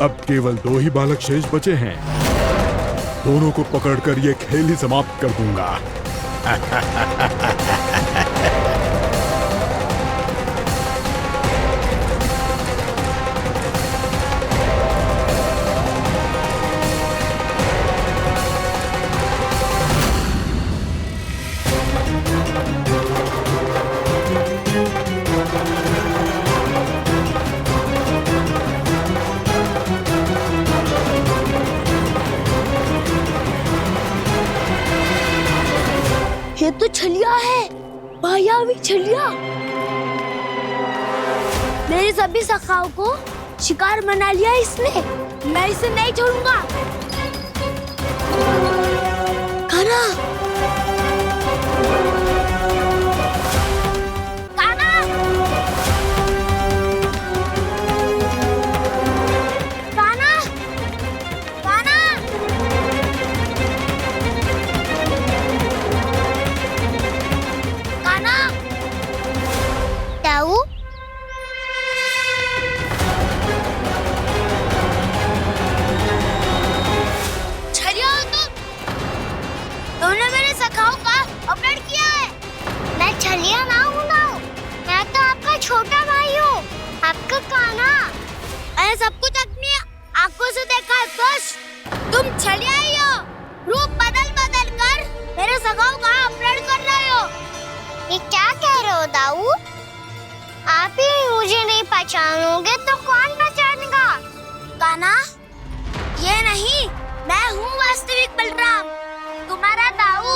अब केवल 2 ही बालक शेष बचे हैं। दोनों को पकड़कर ये खेल ही समाप्त कर दूंगा। ये तो छलिया है, मायावी छलिया। मेरे सभी सखाओं को शिकार बना लिया इसने। मैं इसे नहीं छोड़ूंगा। कान्हा, कान्हा, कान्हा, कान्हा। कान्हा, आंखों से देखा है दुष्ट। तुम छलिया ही हो। रूप बदल बदल कर मेरे सगाओं का अपहरण कर रहे हो। ये क्या कह रहे हो दाऊ? आप ही मुझे नहीं पहचानोगे तो कौन पहचानेगा? कान्हा, ये नहीं, मैं हूँ वास्तविक बलराम, तुम्हारा दाऊ।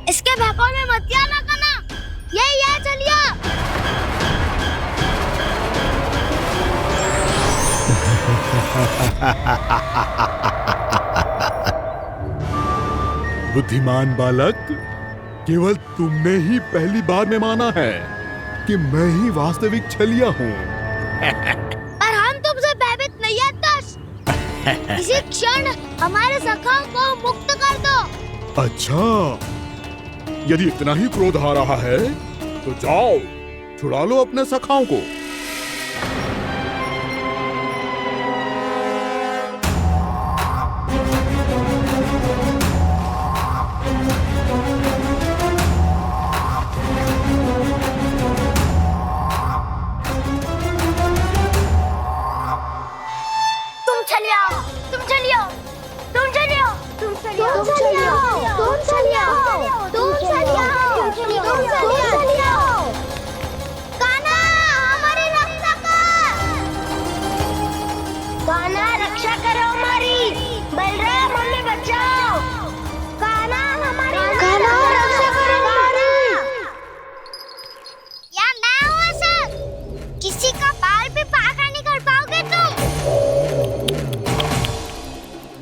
इसके बहकावे में मत आना कान्हा, यही है चलिए। बुद्धिमान बालक, केवल तुमने ही पहली बार में माना है कि मैं ही वास्तविक छलिया हूँ। पर हम तुमसे भयभीत नहीं है दुष्ट। इसी क्षण हमारे सखाओं को मुक्त कर दो। अच्छा, यदि इतना ही क्रोध आ रहा है तो जाओ, छुड़ा लो अपने सखाओं को।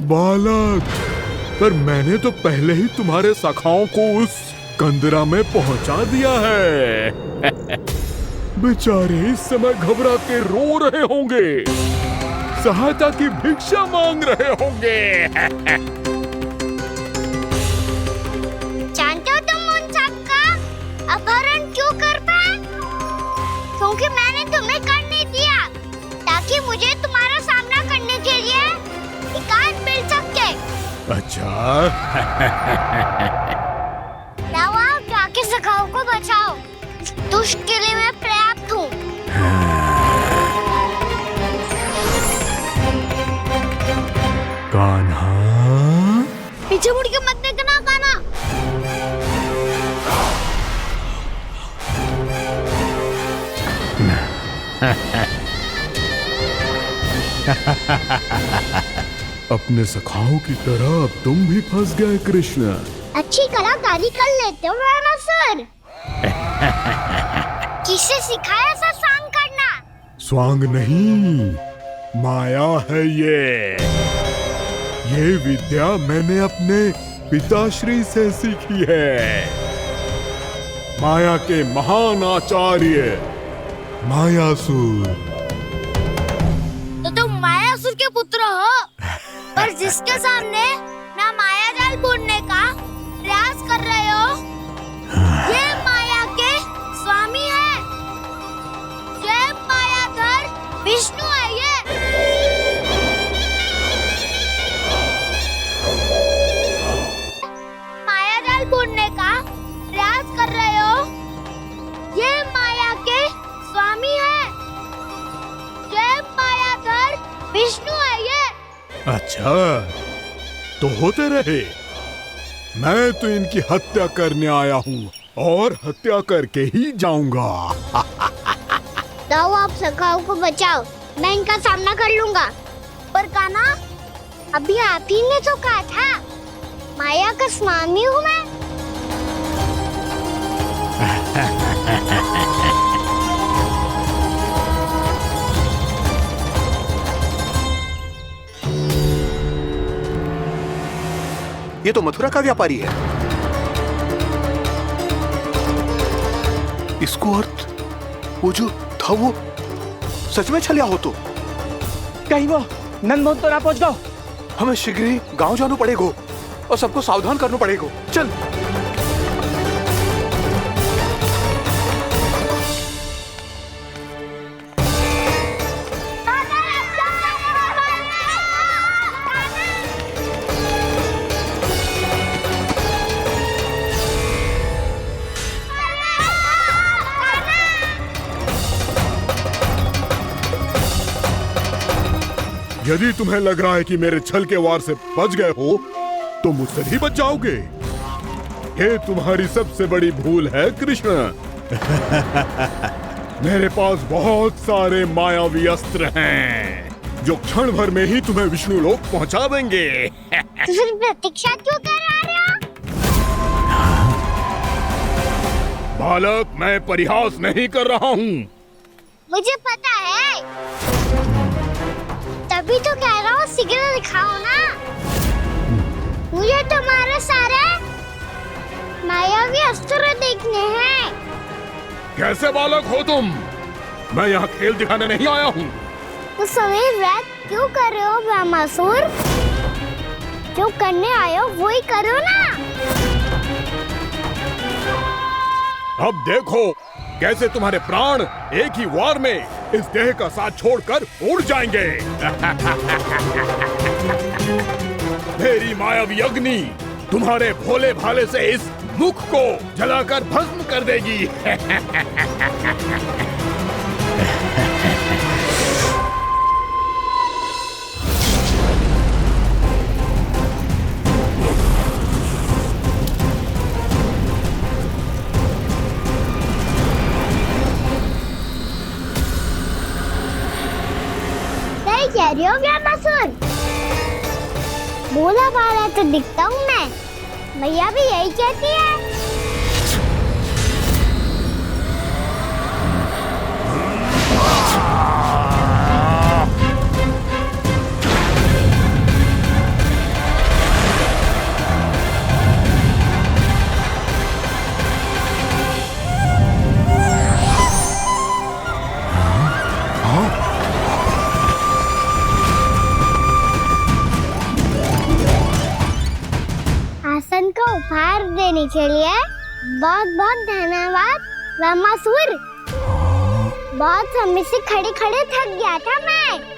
बालक, पर मैंने तो पहले ही तुम्हारे सखाओं को उस कंदरा में पहुंचा दिया है। बेचारे इस समय घबरा के रो रहे होंगे, सहायता की भिक्षा मांग रहे होंगे। जानते हो तुम उन सबका अपहरण क्यों कर पाए? क्योंकि मैंने तुम्हें कर नहीं दिया, ताकि मुझे तुम्हारा सामना करने के लिए एकांत मिल सके। अच्छा। आओ, जाके सखाओं को बचाओ। दुष्ट के लिए मैं पर्याप्त हूँ। कान्हा, पीछे मुड़ के मत देखना कान्हा। अपने सखाओं की तरह अब तुम भी फंस गए कृष्ण। अच्छी कलाकारी कर लेते हो सर। किसे सिखाया ऐसा स्वांग करना? स्वांग नहीं, माया है ये विद्या मैंने अपने पिताश्री से सीखी है। माया के महान आचार्य मायासुर। तो तुम मायासुर के पुत्र हो, पर जिसके सामने ना माया जाल बुनने का प्रयास कर रहे हो, ये माया के स्वामी है। ये मायाधर विष्णु है। ये माया जाल बुनने का प्रयास कर रहे हो, ये माया के स्वामी है। ये मायाधर विष्णु है। ये अच्छा, तो होते रहे। मैं तो इनकी हत्या करने आया हूँ और हत्या करके ही जाऊंगा। दाऊ, आप सखाओं को बचाओ, मैं इनका सामना कर लूंगा। पर कान्हा, अभी आप ही ने तो कहा था माया का स्वामी हूँ मैं। ये तो मथुरा का व्यापारी है। इसको अर्थ वो जो था वो सच में छलिया हो तो? कहीं वो नंदमोहन तो ना पहुंच गो? हमें शीघ्र ही गांव जाना पड़ेगा और सबको सावधान करना पड़ेगा। चल। यदि तुम्हें लग रहा है कि मेरे छल के वार से बच गए हो तो मुझसे भी बच जाओगे। ये तुम्हारी सबसे बड़ी भूल है कृष्ण। मेरे पास बहुत सारे मायावी अस्त्र हैं जो क्षण भर में ही तुम्हें विष्णु लोक पहुंचा देंगे। तो फिर प्रतीक्षा क्यों कर रहे हो? बालक, मैं परिहास नहीं कर रहा हूँ। मुझे पता है, तभी तो कह रहा हूँ शीघ्र दिखाओ ना। मुझे तुम्हारे सारे मायावी अस्त्र देखने हैं। कैसे बालक हो तुम? मैं यहाँ खेल दिखाने नहीं आया हूँ। तो समय व्रत क्यों कर रहे हो ब्रह्मासुर? जो करने आए हो वही करो ना। अब देखो कैसे तुम्हारे प्राण एक ही वार में इस देह का साथ छोड़कर उड़ जाएंगे। मेरी मायावी अग्नि तुम्हारे भोले भाले से इस मुख को जलाकर भस्म कर देगी। कह रही हो ब्रह्मासुर? भोला भाला तो दिखता हूँ मैं। मैया भी यही कहती है। आसन को उपहार देने के लिए बहुत बहुत धन्यवाद ब्रह्मासुर। बहुत समय से खड़े खड़े थक गया था मैं।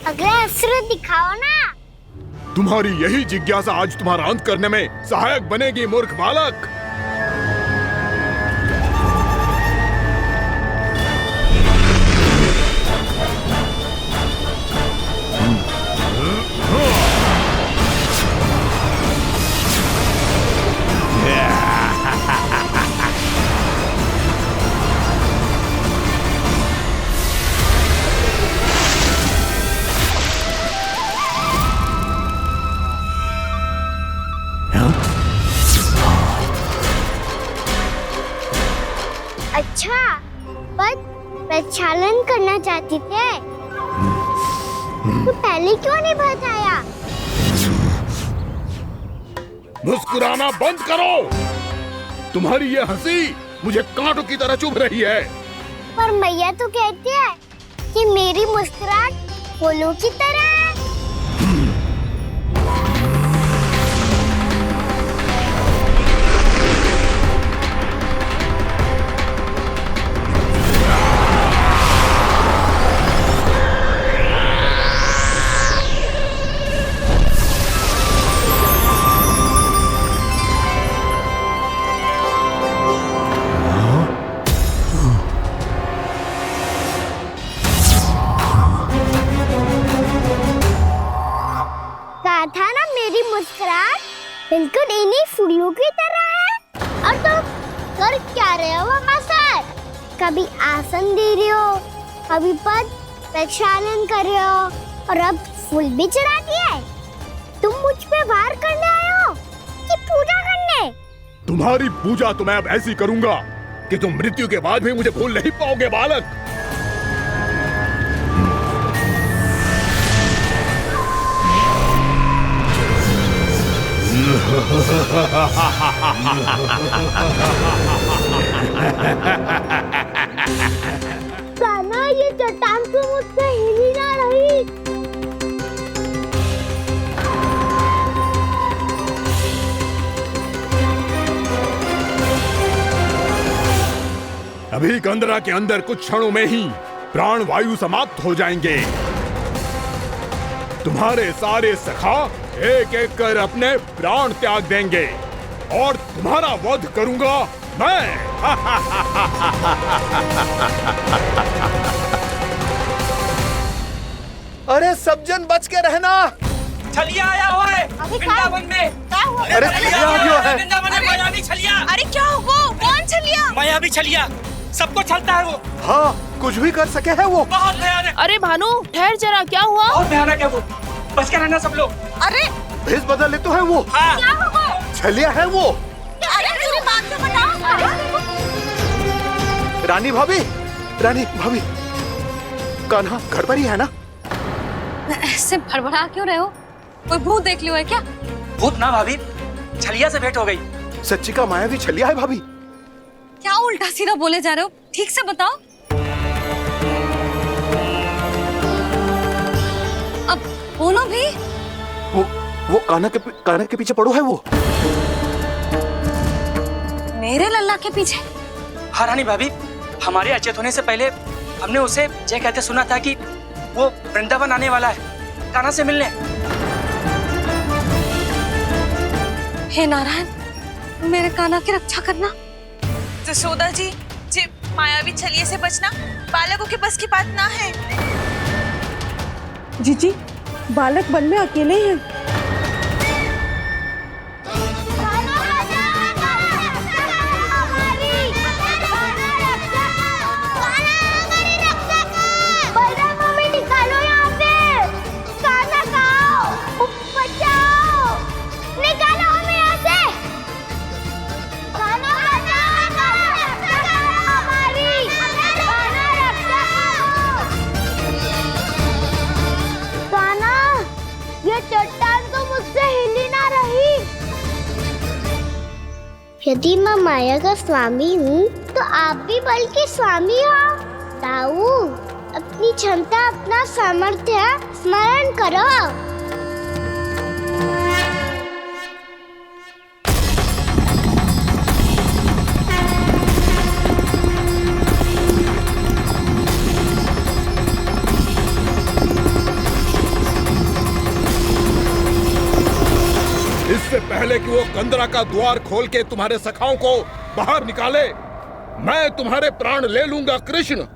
अगला अस्त्र दिखाओ ना। तुम्हारी यही जिज्ञासा आज तुम्हारा अंत करने में सहायक बनेगी मूर्ख बालक। अच्छा, पर प्रक्षालन करना चाहती थे तो पहले क्यों नहीं बताया? मुस्कुराना बंद करो। तुम्हारी ये हंसी मुझे कांटों की तरह चुभ रही है। पर मैया तो कहती है कि मेरी मुस्कुराहट फूलों की तरह है। था ना मेरी मुस्कुराहट बिल्कुल इन्हीं फूलों की तरह है। और तुम कर क्या रहे हो ब्रह्मासुर? कभी आसन दे रहे हो, कभी पद प्रक्षालन कर रहे हो और अब फूल भी चढ़ा दिए। तुम मुझ पे वार करने आए हो कि पूजा करने? तुम्हारी पूजा तो मैं अब ऐसी करूंगा कि तुम मृत्यु के बाद भी मुझे भूल नहीं पाओगे बालक। कान्हा, ये चट्टान तो मुझसे हिल ही ना रही। अभी कंदरा के अंदर कुछ क्षणों में ही प्राण वायु समाप्त हो जाएंगे। तुम्हारे सारे सखा एक एक कर अपने प्राण त्याग देंगे और तुम्हारा वध करूंगा मैं। अरे सब जन बच के रहना। छलिया आया हुआ है वृंदावन में। अरे छलिया आ गया है। वृंदावन में मायावी छलिया। अरे क्या हुआ? कौन छलिया? मायावी छलिया, सबको छलता है वो। हाँ, कुछ भी कर सके है वो। बहुत भयानक। अरे भानु ठहर जरा, क्या हुआ? बहुत भयानक है वो, बच के रहना सब लोग। अरे भेष बदल ले तो है वो। हाँ। क्या हुआ? छलिया है वो। अरे मेरी बात तो बताओ। रानी भाभी कान्हा घर पर ही है ना? ऐसे भड़बड़ा क्यों रहे हो? कोई भूत देख लियो है क्या? भूत ना भाभी, छलिया से भेंट हो गई। सच्ची का मायावी छलिया है भाभी। क्या उल्टा सीधा बोले जा रहे हो? ठीक से बताओ। अब बोलो भी। वो कान्हा के पीछे पड़ो है वो। मेरे लल्ला के पीछे? हाँ रानी भाभी, हमारे अचेत होने से पहले हमने उसे ये कहते सुना था कि वो वृंदावन आने वाला है कान्हा से मिलने। हे नारायण, मेरे कान्हा की रक्षा करना। जसोदा जी, मायावी छलिए से बचना बालकों के बस की बात ना है। जीजी, बालक वन में अकेले हैं। चट्टान तो मुझसे हिली ना रही। यदि मैं माया का स्वामी हूँ तो आप भी बल के स्वामी हो। ताऊ, अपनी क्षमता, अपना सामर्थ्य स्मरण करो। इससे पहले कि वो कंदरा का द्वार खोल के तुम्हारे सखाओं को बाहर निकाले, मैं तुम्हारे प्राण ले लूंगा कृष्ण।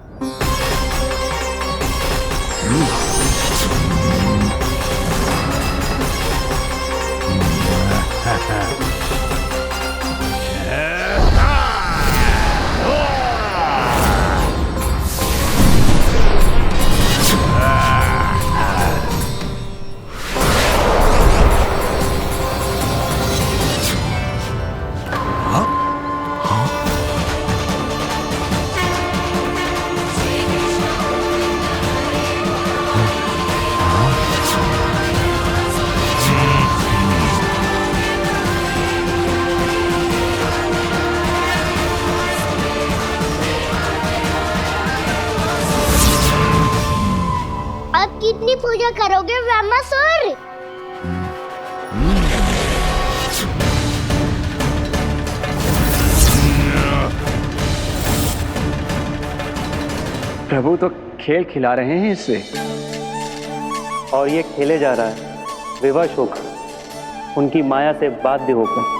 कितनी पूजा करोगे ब्रह्मासुर? प्रभु तो खेल खिला रहे हैं इससे, और ये खेले जा रहा है विवश होकर, उनकी माया से बाध्य होकर।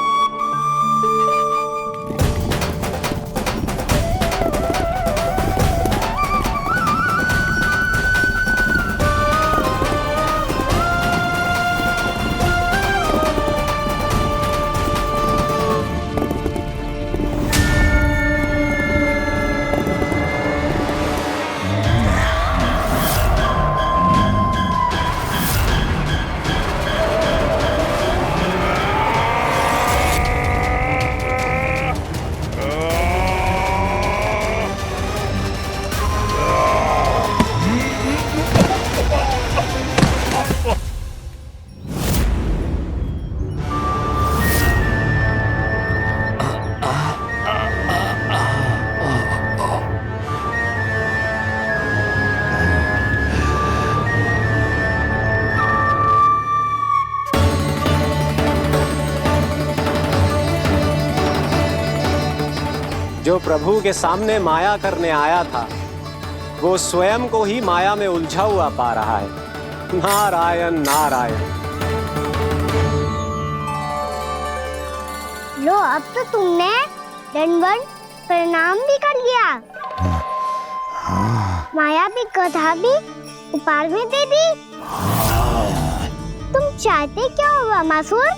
प्रभु के सामने माया करने आया था वो स्वयं को ही माया में उलझा हुआ पा रहा है। नारायण नारायण। लो, अब तो तुमने दंडवत प्रणाम भी कर लिया, माया भी कथा भी उपहार में दे दी। तुम चाहते क्या हो वामासुर?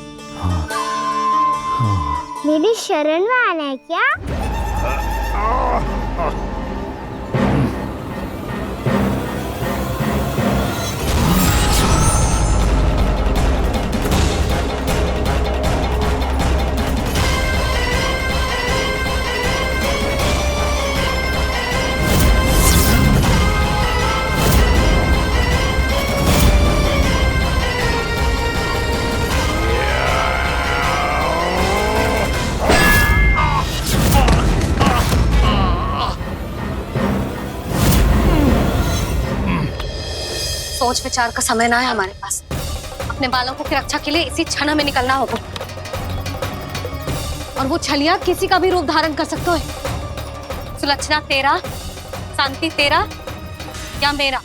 मेरी शरण में आना है क्या? सोच विचार का समय ना है हमारे पास। अपने बालकों की रक्षा के लिए इसी क्षण में निकलना होगा। और वो छलिया किसी का भी रूप धारण कर सकते हो। सुलक्षणा तेरा, शांति तेरा या मेरा,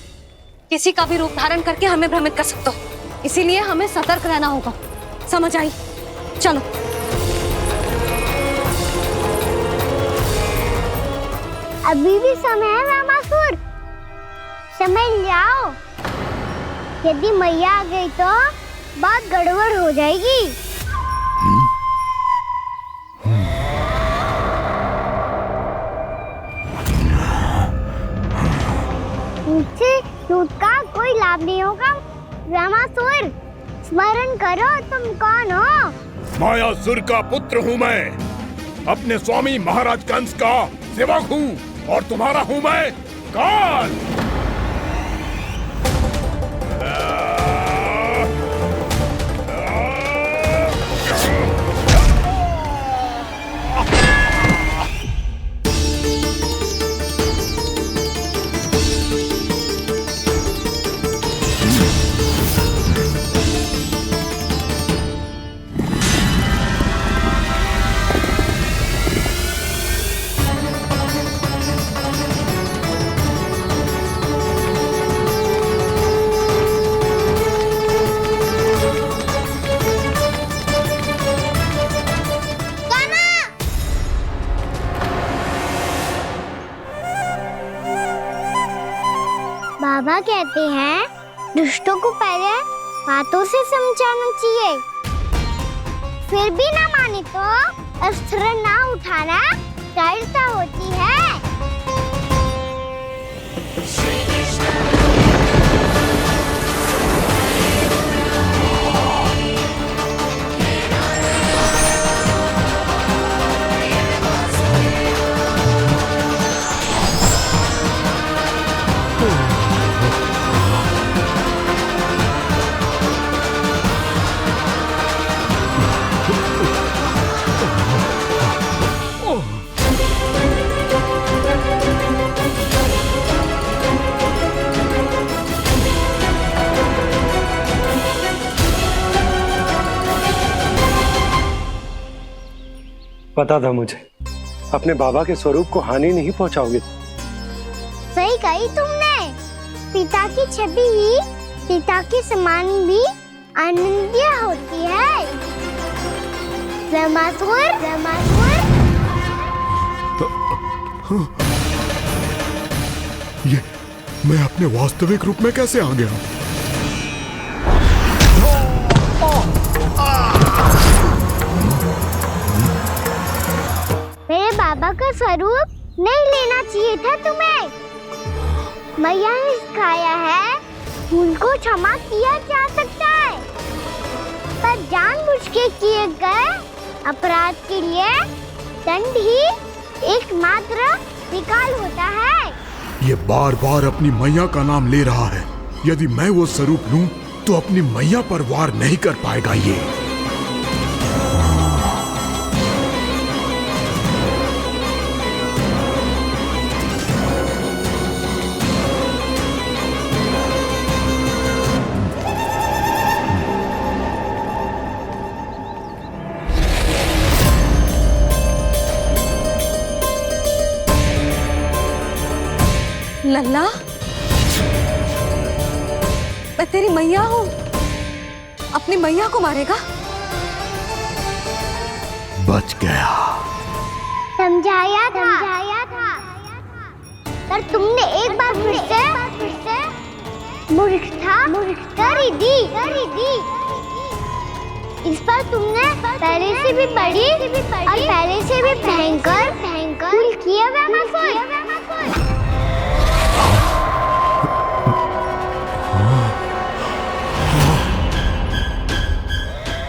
किसी का भी रूप धारण करके हमें भ्रमित कर सकते हो। इसीलिए हमें सतर्क रहना होगा। समझ आई? चलो। अभी भी समय है वामासुर, समझ जाओ। यदि मैया आ गई तो बात गड़बड़ हो जाएगी। मुझसे झूठ का कोई लाभ नहीं होगा। वामासुर, स्मरण करो तुम कौन हो? मायासुर का पुत्र हूँ मैं, अपने स्वामी महाराज कंस का सेवक हूँ, और तुम्हारा हूँ मैं काल। बाबा कहते हैं दुष्टों को पहले बातों से समझाना चाहिए, फिर भी ना माने तो अस्त्र ना उठाना कायरता होती है। पता था मुझे, अपने बाबा के स्वरूप को हानि नहीं पहुंचाओगे। सही कही तुमने। पिता की छवि ही पिता के समान भी आनंदीय होती है। वामासुर, ये मैं अपने वास्तविक रूप में कैसे आ गया? मेरे बाबा का स्वरूप नहीं लेना चाहिए था तुम्हें। मैया ने सिखाया है भूल को क्षमा किया जा सकता है, पर जानबूझ के किए गए अपराध के लिए दंड ही एकमात्र विकल्प होता है। ये बार बार अपनी मैया का नाम ले रहा है। यदि मैं वो स्वरूप लूं तो अपनी मैया पर वार नहीं कर पाएगा ये। लल्ला, मैं तेरी मैया हूँ, अपनी मैया को मारेगा? बच गया। समझाया था पर तुमने एक बार फिर से मूर्खता कर ही दी। इस पर तुमने पहले से भी बड़ी और पहले से भी भयंकर भूल किया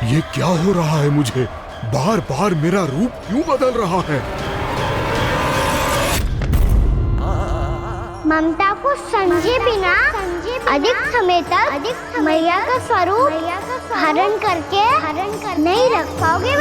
ये क्या हो रहा है मुझे? बार बार मेरा रूप क्यों बदल रहा है? ममता को समझे बिना अधिक समय तक मैया का स्वरूप हरण करके नहीं रख पाओगे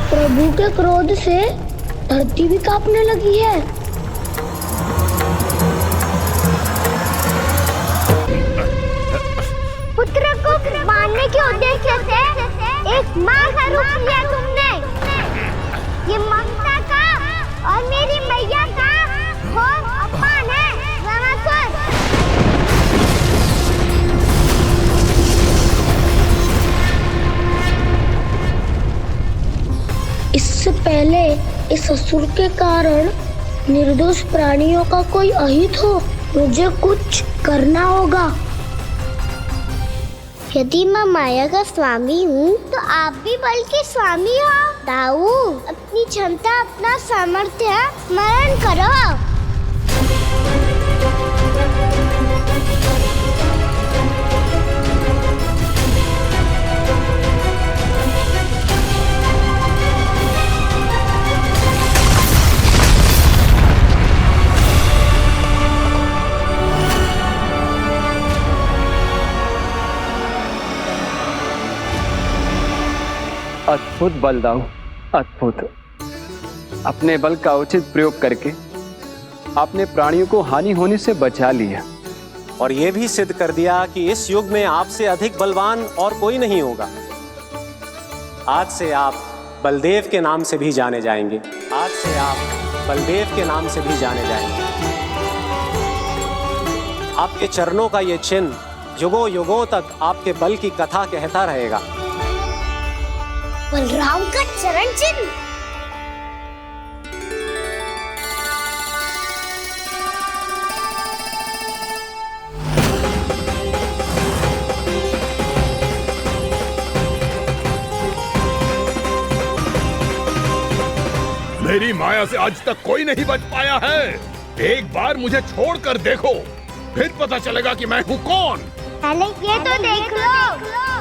प्रभु के क्रोध से धरती भी कांपने लगी है। पुत्र को मारने के उद्देश्य से एक माँ का रूप लिया तुमने। ये ममता का और मेरी मैया का घोर अपमान है रामासुर। इससे पहले इस असुर के कारण निर्दोष प्राणियों का कोई अहित हो, मुझे कुछ करना होगा। यदि मैं माया का स्वामी हूँ तो आप भी बल के स्वामी हो। दाऊ, अपनी क्षमता अपना सामर्थ्य स्मरण करो। अद्भुत बलदाऊ, अद्भुत। अपने बल का उचित प्रयोग करके आपने प्राणियों को हानि होने से बचा लिया और ये भी सिद्ध कर दिया कि इस युग में आपसे अधिक बलवान और कोई नहीं होगा। आज से आप बलदेव के नाम से भी जाने जाएंगे। आज से आप बलदेव के नाम से भी जाने जाएंगे। आपके चरणों का ये चिन्ह युगों युगों तक आपके बल की कथा कहता रहेगा। बलराम का चरण चिन्ह। मेरी माया से आज तक कोई नहीं बच पाया है। एक बार मुझे छोड़कर देखो, फिर पता चलेगा कि मैं हूँ कौन। पहले ये तो देख लो।